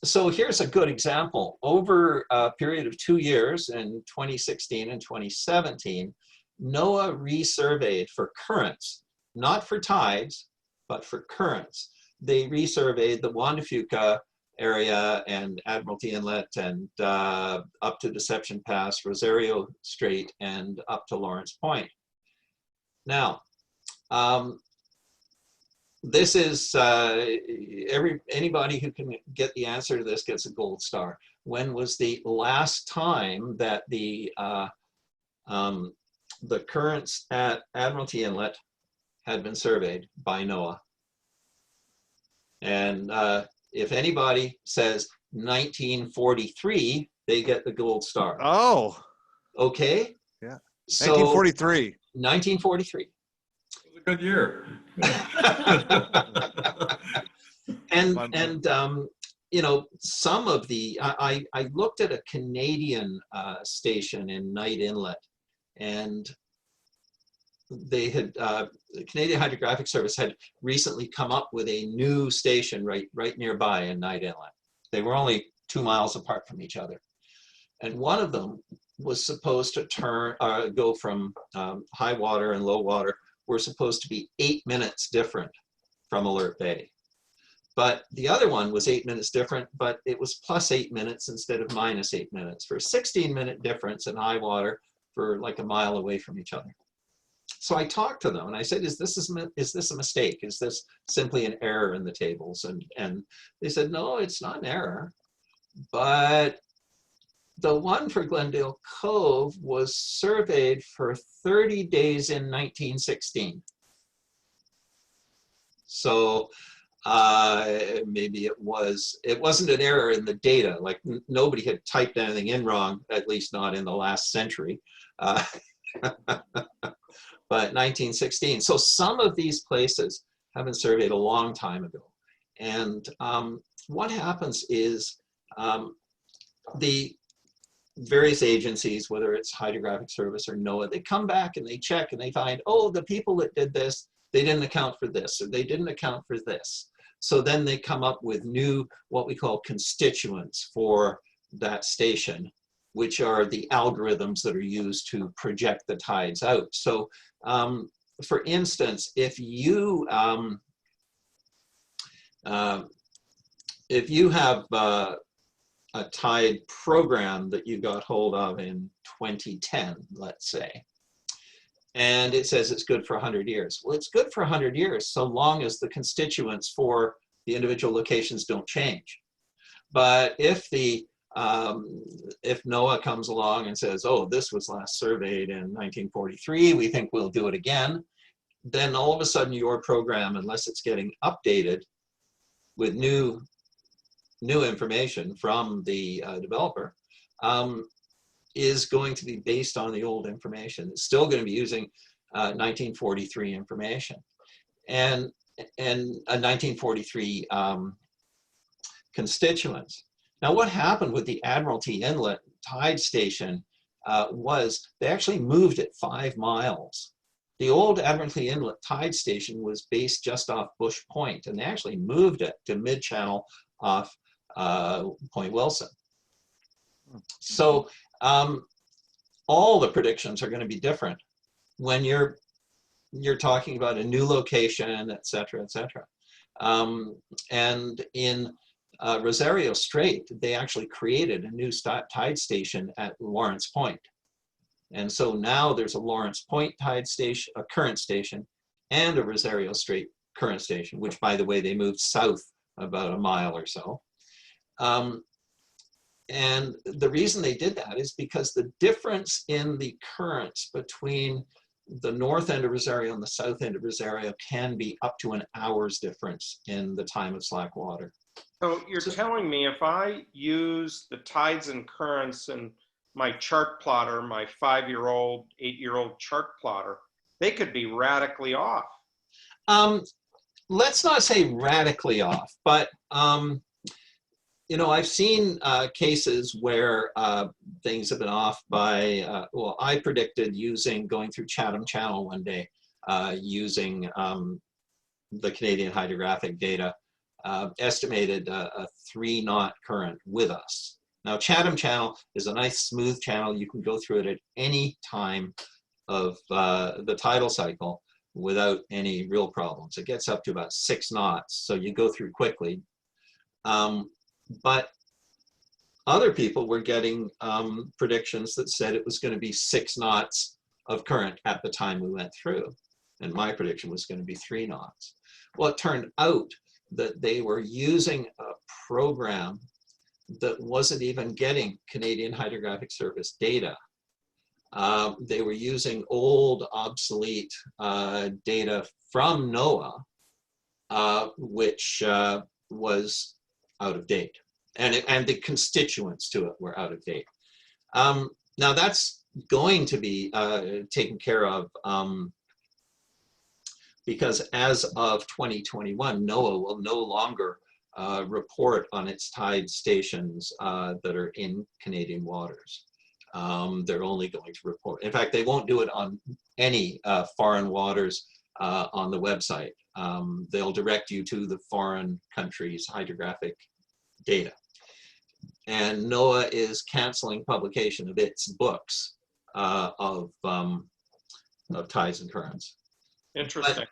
So here's a good example. Over a period of 2 years, in 2016 and 2017, NOAA resurveyed for currents, not for tides, but for currents. They resurveyed the Juan de Fuca area and Admiralty Inlet and up to Deception Pass, Rosario Strait, and up to Lawrence Point. Now, this is anybody who can get the answer to this gets a gold star. When was the last time that the currents at Admiralty Inlet had been surveyed by NOAA? And if anybody says 1943, they get the gold star. Oh, okay. Yeah. So 1943. 1943. It was a good year. and you know, some of the I looked at a Canadian station in Knight Inlet, and they had the Canadian Hydrographic Service had recently come up with a new station right nearby in Knight Inlet. They were only 2 miles apart from each other, and one of them was supposed to go from high water and low water were supposed to be 8 minutes different from Alert Bay. But the other one was 8 minutes different, but it was plus 8 minutes instead of minus 8 minutes, for a 16-minute difference in high water for like a mile away from each other. So I talked to them and I said, is this a mistake? Is this simply an error in the tables? And they said, no, it's not an error. But the one for Glendale Cove was surveyed for 30 days in 1916. So maybe it wasn't an error in the data. Like nobody had typed anything in wrong, at least not in the last century. But 1916. So some of these places have been surveyed a long time ago. And what happens is the various agencies, whether it's Hydrographic Service or NOAA, they come back and they check and they find, oh, the people that did this, they didn't account for this, or they didn't account for this. So then they come up with new, what we call constituents for that station, which are the algorithms that are used to project the tides out. So for instance, if you have a tide program that you got hold of in 2010, let's say, and it says it's good for 100 years. Well, it's good for 100 years so long as the constituents for the individual locations don't change. But if NOAA comes along and says, oh, this was last surveyed in 1943, we think we'll do it again, then all of a sudden your program, unless it's getting updated with new information from the developer, is going to be based on the old information. It's still going to be using 1943 information and a 1943 constituents. Now, what happened with the Admiralty Inlet tide station was they actually moved it 5 miles. The old Admiralty Inlet tide station was based just off Bush Point, and they actually moved it to mid-channel off Point Wilson. So all the predictions are going to be different when you're talking about a new location, et cetera, et cetera. And in Rosario Strait, they actually created a new tide station at Lawrence Point. And so now there's a Lawrence Point tide station, a current station, and a Rosario Strait current station, which, by the way, they moved south about a mile or so. And the reason they did that is because the difference in the currents between the north end of Rosario and the south end of Rosario can be up to an hour's difference in the time of slack water. So you're telling me if I use the tides and currents in my chart plotter, my 5-year-old, 8-year-old chart plotter, they could be radically off. Let's not say radically off, but you know, I've seen cases where things have been off by, well, I predicted going through Chatham Channel one day, using the Canadian hydrographic data, estimated a 3-knot current with us. Now, Chatham Channel is a nice smooth channel. You can go through it at any time of the tidal cycle without any real problems. It gets up to about 6 knots, so you go through quickly. But other people were getting predictions that said it was going to be 6 knots of current at the time we went through. And my prediction was going to be 3 knots. Well, it turned out that they were using a program that wasn't even getting Canadian Hydrographic Service data. They were using old, obsolete data from NOAA, which was out of date, and the constituents to it were out of date. Now that's going to be taken care of because as of 2021, NOAA will no longer report on its tide stations that are in Canadian waters. They're only going to report. In fact, they won't do it on any foreign waters on the website. They'll direct you to the foreign country's hydrographic data. And NOAA is canceling publication of its books of tides and currents. Interesting.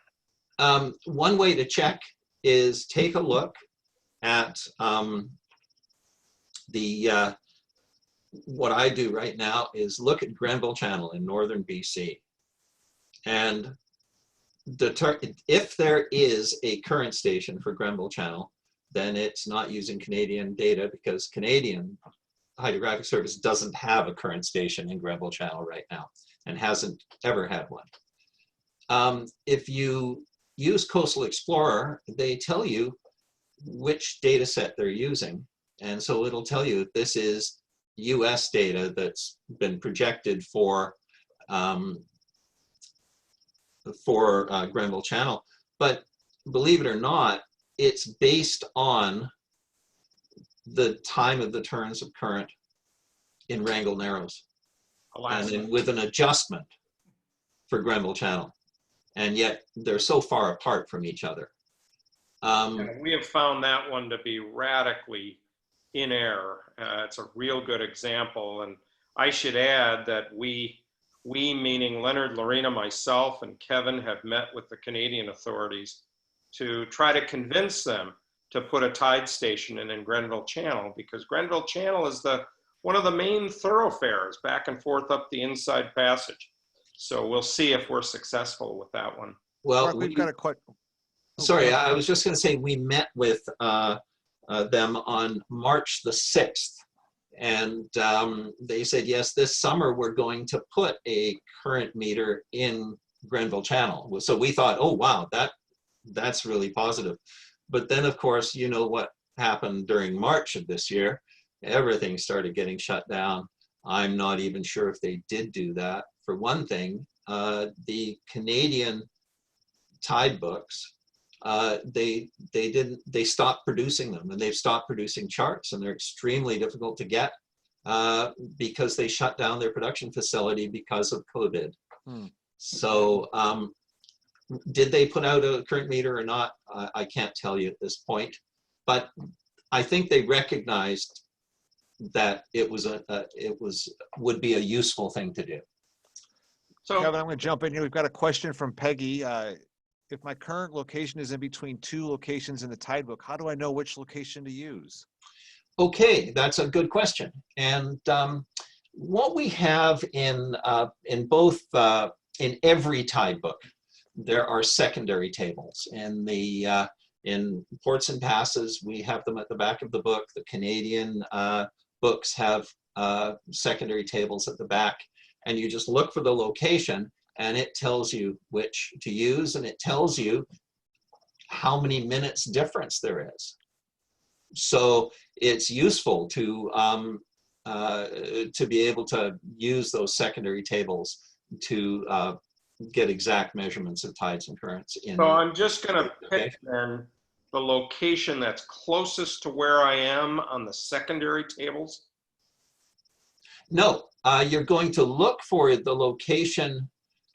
But, one way to check is take a look at what I do right now is look at Grenville Channel in northern BC. And if there is a current station for Grenville Channel, then it's not using Canadian data because Canadian Hydrographic Service doesn't have a current station in Grenville Channel right now and hasn't ever had one. If you use Coastal Explorer, they tell you which data set they're using. And so it'll tell you that this is US data that's been projected for Grenville Channel. But believe it or not, it's based on the time of the turns of current in Wrangell Narrows, and Alaska. then with an adjustment for Grenville Channel. And yet they're so far apart from each other. Yeah, we have found that one to be radically in error. It's a real good example. And I should add that we meaning Leonard, Lorena, myself, and Kevin have met with the Canadian authorities to try to convince them to put a tide station in Grenville Channel, because Grenville Channel is one of the main thoroughfares back and forth up the Inside Passage. So we'll see if we're successful with that one. Well, Mark, we've got a question. sorry, I was just going to say we met with them on March the 6th, and they said, yes, this summer we're going to put a current meter in Grenville Channel. So we thought, oh, wow, that's really positive. But then, of course, you know what happened during March of this year. Everything started getting shut down. I'm not even sure if they did do that. For one thing, the Canadian tide books, they stopped producing them, and they've stopped producing charts, and they're extremely difficult to get because they shut down their production facility because of COVID. So did they put out a current meter or not? I can't tell you at this point, but I think they recognized that it would be a useful thing to do. So Kevin, I'm going to jump in here. We've got a question from Peggy. If my current location is in between two locations in the tide book, how do I know which location to use? Okay, that's a good question. And what we have in both in every tide book, there are secondary tables. And in ports and passes, we have them at the back of the book. The Canadian books have secondary tables at the back, and you just look for the location, and it tells you which to use, and it tells you how many minutes difference there is. So it's useful to be able to use those secondary tables to get exact measurements of tides and currents. So I'm just going to pick then the location that's closest to where I am on the secondary tables. No, you're going to look for the location.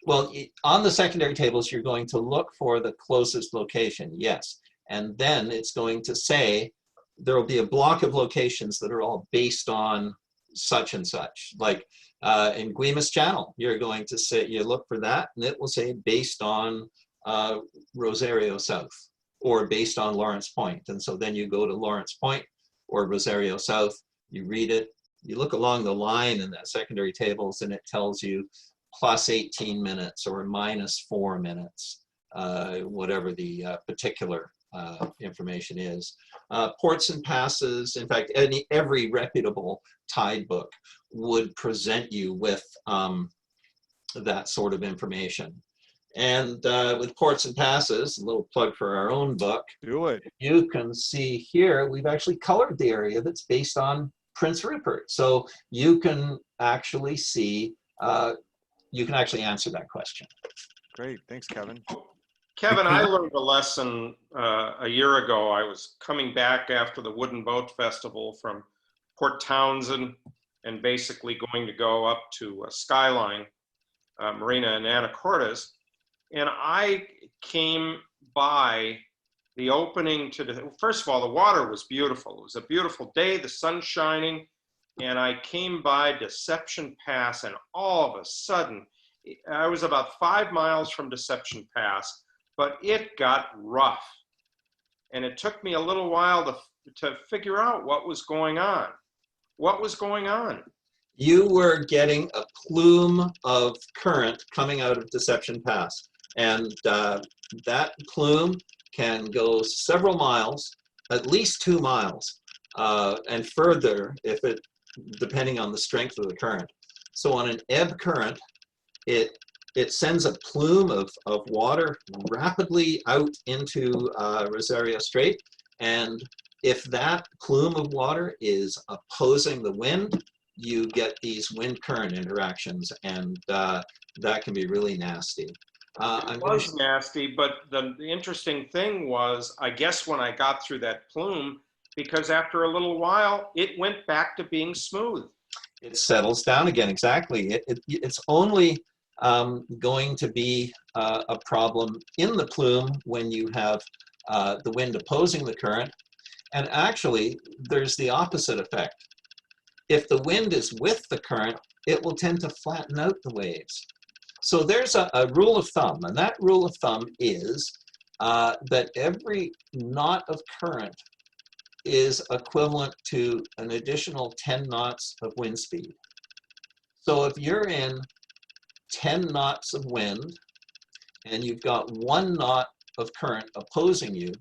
Well, on the secondary tables, you're going to look for the closest location, yes. And then it's going to say, there will be a block of locations that are all based on such and such. Like in Guimas Channel, you're going to say, you look for that, and it will say based on Rosario South, or based on Lawrence Point. And so then you go to Lawrence Point or Rosario South, you read it, you look along the line in that secondary tables, and it tells you plus 18 minutes or minus 4 minutes, whatever the particular information is. Ports and passes, in fact, every reputable tide book would present you with that sort of information. And with ports and passes, a little plug for our own book. Do it. You can see here, we've actually colored the area that's based on Prince Rupert. So you can actually see, you can actually answer that question. Great. Thanks, Kevin. Kevin, I learned a lesson a year ago. I was coming back after the Wooden Boat Festival from Port Townsend and basically going to go up to Skyline Marina in Anacortes. And I came by the opening to the, first of all, the water was beautiful. It was a beautiful day, the sun shining. And I came by Deception Pass, and all of a sudden, I was about 5 miles from Deception Pass, but it got rough. And it took me a little while to figure out what was going on. What was going on? You were getting a plume of current coming out of Deception Pass. And that plume can go several miles, at least 2 miles, and further if it, depending on the strength of the current. So on an ebb current, it sends a plume of water rapidly out into Rosario Strait. And if that plume of water is opposing the wind, you get these wind current interactions, and that can be really nasty. It was nasty, but the interesting thing was, I guess when I got through that plume, because after a little while, it went back to being smooth. it settles down again. Exactly. It's only going to be a problem in the plume when you have the wind opposing the current. And actually, there's the opposite effect. If the wind is with the current, it will tend to flatten out the waves. So there's a rule of thumb, and that rule of thumb is that every knot of current is equivalent to an additional 10 knots of wind speed. So if you're in 10 knots of wind and you've got 1 knot of current opposing you,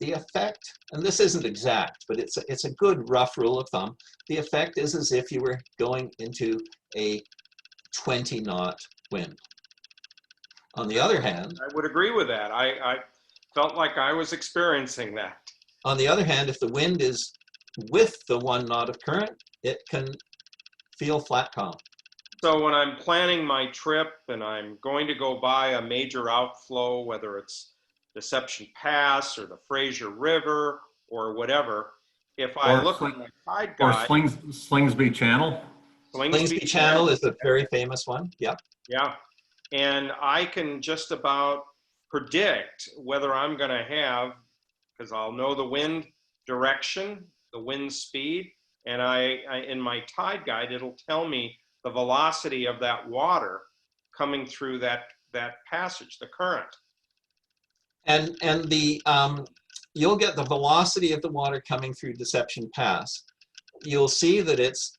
the effect, and this isn't exact, but it's a good rough rule of thumb, the effect is as if you were going into a 20 knot wind. On the other hand, I would agree with that. I felt like I was experiencing that. on the other hand, if the wind is with the 1 knot of current, it can feel flat calm. So when I'm planning my trip and I'm going to go by a major outflow, whether it's Deception Pass or the Fraser River or whatever, if I Or look at my tide Or guide, Slingsby Channel. Slingsby Channel is a very famous one. Yeah. Yeah, and I can just about predict whether I'm going to have, because I'll know the wind direction, the wind speed, and I in my tide guide, it'll tell me the velocity of that water coming through that passage, the current. And the you'll get the velocity of the water coming through Deception Pass. You'll see that it's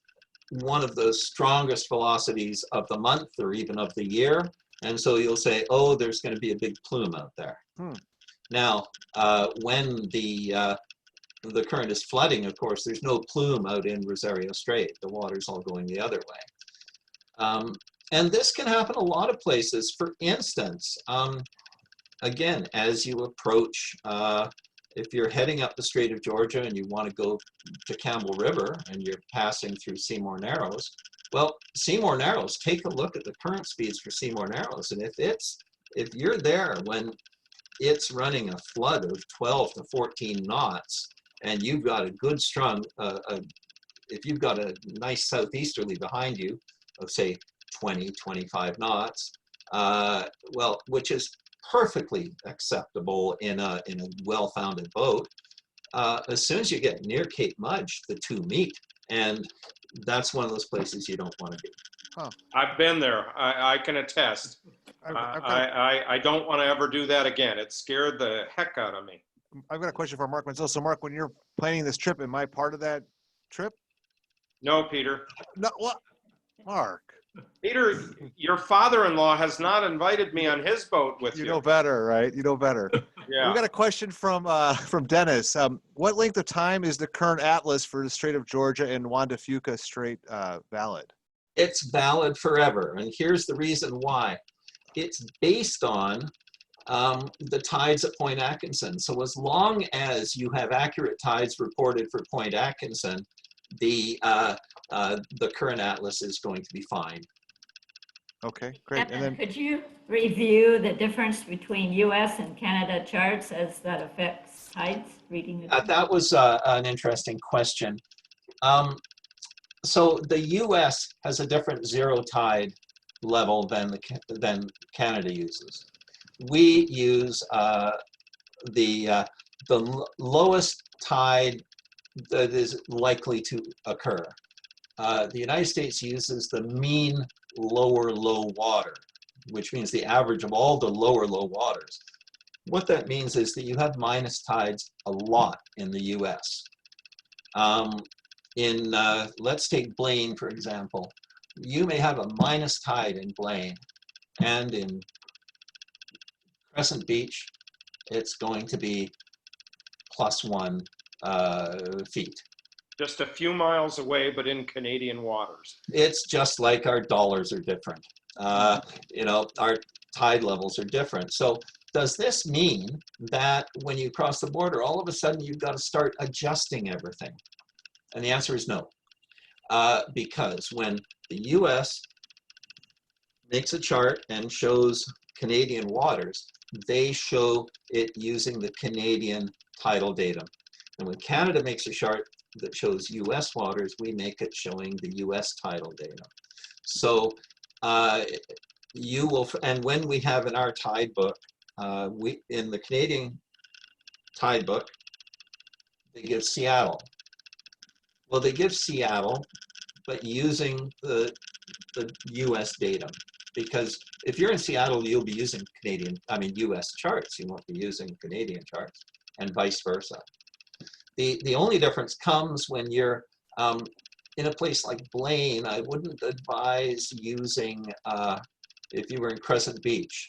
one of the strongest velocities of the month or even of the year. And so you'll say, oh, there's going to be a big plume out there. Now, when the current is flooding, of course, there's no plume out in Rosario Strait. The water's all going the other way. And this can happen a lot of places. For instance, again, as you approach, if you're heading up the Strait of Georgia and you want to go to Campbell River and you're passing through Seymour Narrows, well, Seymour Narrows, take a look at the current speeds for Seymour Narrows. And if you're there when it's running a flood of 12 to 14 knots and you've got a good strong, if you've got a nice southeasterly behind you of say 20, 25 knots, well, which is perfectly acceptable in a well-founded boat. As soon as you get near Cape Mudge, the two meet, and that's one of those places you don't want to be. I've been there. I can attest. I don't want to ever do that again. It scared the heck out of me. I've got a question for Mark Menzel. So Mark, when you're planning this trip, am I part of that trip? No, Peter. No, what? Mark. Peter, your father-in-law has not invited me on his boat with you. You know better, right? You know better. Yeah. We got a question from Dennis. What length of time is the current atlas for the Strait of Georgia and Juan de Fuca Strait valid? It's valid forever, and here's the reason why. It's based on the tides at Point Atkinson. So as long as you have accurate tides reported for Point Atkinson, the current atlas is going to be fine. Okay, great. And then could you review the difference between US and Canada charts as that affects tides reading? That was an interesting question. So the US has a different zero tide level than Canada uses. We use the lowest tide that is likely to occur. The United States uses the mean lower low water, which means the average of all the lower low waters. What that means is that you have minus tides a lot in the US. Let's take Blaine, for example. You may have a minus tide in Blaine, and in Crescent Beach, it's going to be +1 feet. Just a few miles away, but in Canadian waters. It's just like our dollars are different. You know, our tide levels are different. So does this mean that when you cross the border, all of a sudden you've got to start adjusting everything? And the answer is no. Because when the US makes a chart and shows Canadian waters, they show it using the Canadian tidal datum. And when Canada makes a chart, that shows US waters, we make it showing the US tidal data. So you will, and when we have in our tide book, in the Canadian tide book, they give Seattle. Well, they give Seattle, but using the US data. Because if you're in Seattle, you'll be using US charts. You won't be using Canadian charts, and vice versa. The only difference comes when you're in a place like Blaine. I wouldn't advise using, if you were in Crescent Beach,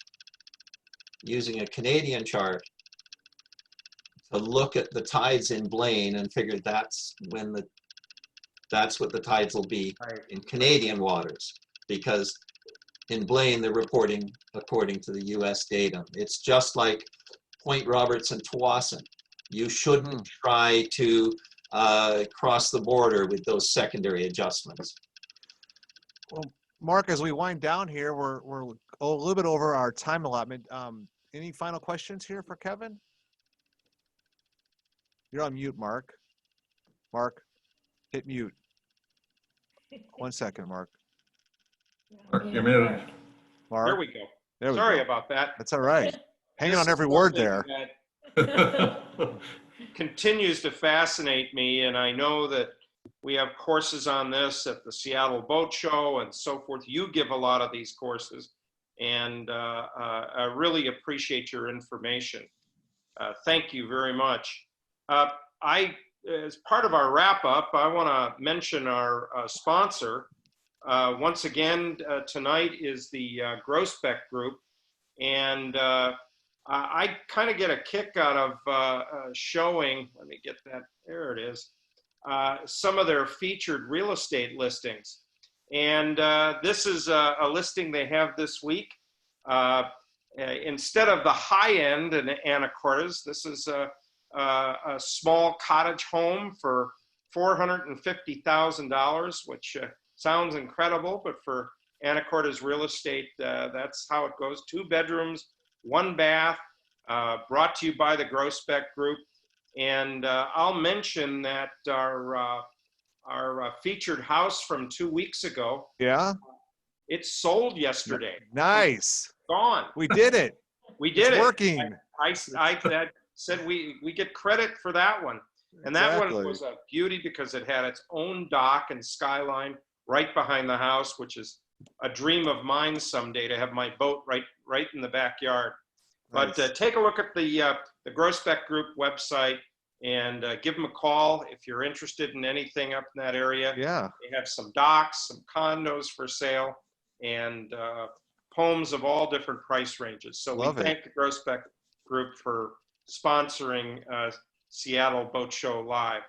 using a Canadian chart to look at the tides in Blaine and figure that's what the tides will be in Canadian waters, because in Blaine they're reporting according to the US data. It's just like Point Roberts and Tawasin. You shouldn't try to cross the border with those secondary adjustments. Well, Mark, as we wind down here, we're a little bit over our time allotment. Any final questions here for Kevin? You're on mute, Mark. Mark, hit mute. 1 second, Mark. Mark, you're muted. Mark, There we go. there we Sorry go. about that. That's all right. Hanging This on every is word something there. that continues to fascinate me, and I know that we have courses on this at the Seattle Boat Show and so forth. You give a lot of these courses, and I really appreciate your information. Thank you very much. As part of our wrap up, I want to mention our sponsor. Once again, tonight is the Grospec Group, and I kind of get a kick out of showing, let me get that, there it is, some of their featured real estate listings. And this is a listing they have this week. Instead of the high end in Anacortes, this is a small cottage home for $450,000, which sounds incredible, but for Anacortes real estate, that's how it goes. 2 bedrooms, 1 bath, brought to you by the Grospec Group. And I'll mention that our featured house from 2 weeks ago, Yeah. it sold yesterday. Nice. Gone. We did it. We did It's it. working. I said we get credit for that one. And that Exactly. one was a beauty because it had its own dock and skyline right behind the house, which is a dream of mine someday, to have my boat right in the backyard. But Nice. take a look at the Grospec Group website and give them a call if you're interested in anything up in that area. Yeah. They have some docks, some condos for sale, and homes of all different price ranges. So Love we it. thank the Grospec Group for sponsoring Seattle Boat Show Live.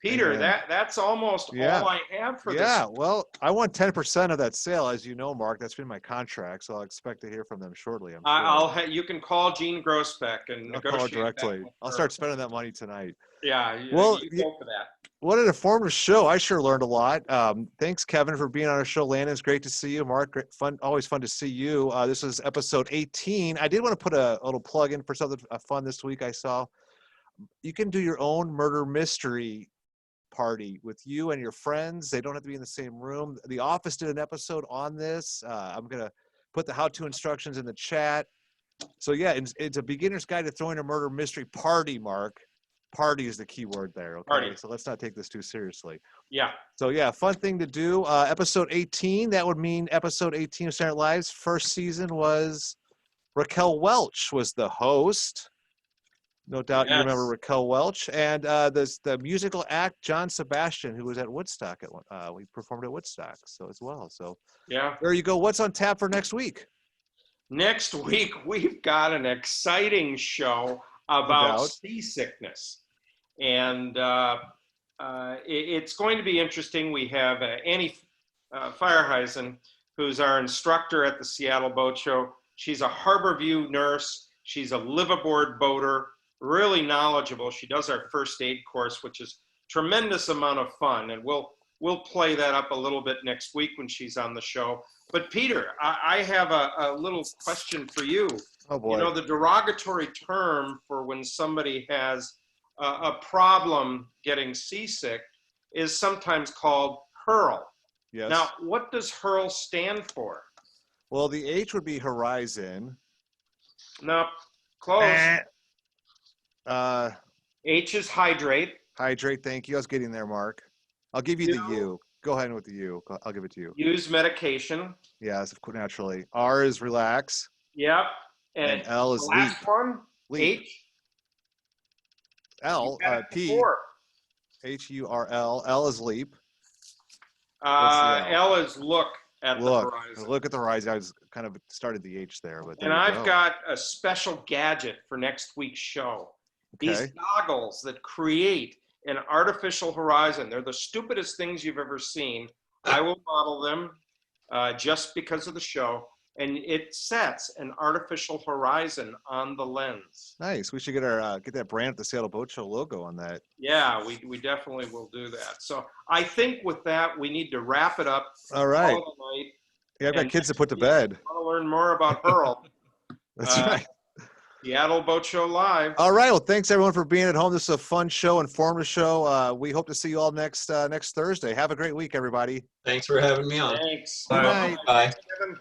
Peter, Amen. that's almost Yeah. all I have for Yeah. this. Well, I want 10% of that sale, as you know, Mark. That's been my contract, so I'll expect to hear from them shortly. I'm sure. You can call Jean Grospec and I'll call her negotiate that directly. with I'll her. start spending that money tonight. Yeah, Well, you go for that. What an informative show. I sure learned a lot. Thanks, Kevin, for being on our show. Landon, it's great to see you. Mark, always fun to see you. This is episode 18. I did want to put a little plug in for something fun this week I saw. You can do your own murder mystery party with you and your friends. They don't have to be in the same room. The Office did an episode on this. I'm going to put the how-to instructions in the chat. So yeah, it's a beginner's guide to throwing a murder mystery party, Mark. Party is the key word there. Okay. Party. So let's not take this too seriously. Yeah. So yeah, fun thing to do. Episode 18, that would mean episode 18 of Saturday Night Live's first season was Raquel Welch was the host. No doubt you remember Yes. Raquel Welch. And the musical act, John Sebastian, who was at Woodstock. We performed at Woodstock so as well. So Yeah. there you go. What's on tap for next week? Next week, we've got an exciting show about doubt. seasickness. And it's going to be interesting. We have Annie Feierheisen, who's our instructor at the Seattle Boat Show. She's a Harborview nurse. She's a liveaboard boater, really knowledgeable. She does our first aid course, which is tremendous amount of fun. And we'll play that up a little bit next week when she's on the show. But Peter, I have a little question for you. Oh boy. You know, the derogatory term for when somebody has a problem getting seasick is sometimes called HURL. Yes. Now, what does HURL stand for? Well, the H would be horizon. No, close. Uh, H is hydrate. hydrate. Thank you. I was getting there, Mark. I'll give you the U. U. Go ahead with the U. I'll give it to you. Use medication. Yes, of course, naturally. R is relax. Yep. And L is the last one, leap. H. L, You had it P, before. HURL. L is leap. What's the L is look at the Look. horizon. Look at the horizon. I was kind of started the H there, but there And you I've go. got a special gadget for next week's show. These Okay. goggles that create an artificial horizon. They're the stupidest things you've ever seen. I will model them just because of the show. And it sets an artificial horizon on the lens. Nice. We should get our get that brand at the Seattle Boat Show logo on that. Yeah, we definitely will do that. So I think with that, we need to wrap it up. All right. Call it a night. Yeah, I've got And kids to next put to week, bed. I want to learn more about HURL. That's right. Seattle Boat Show Live. All right. Well, thanks everyone for being at home. This is a fun show, informative show. We hope to see you all next Thursday. Have a great week, everybody. Thanks for having me on. Thanks. Good night. Bye. Kevin.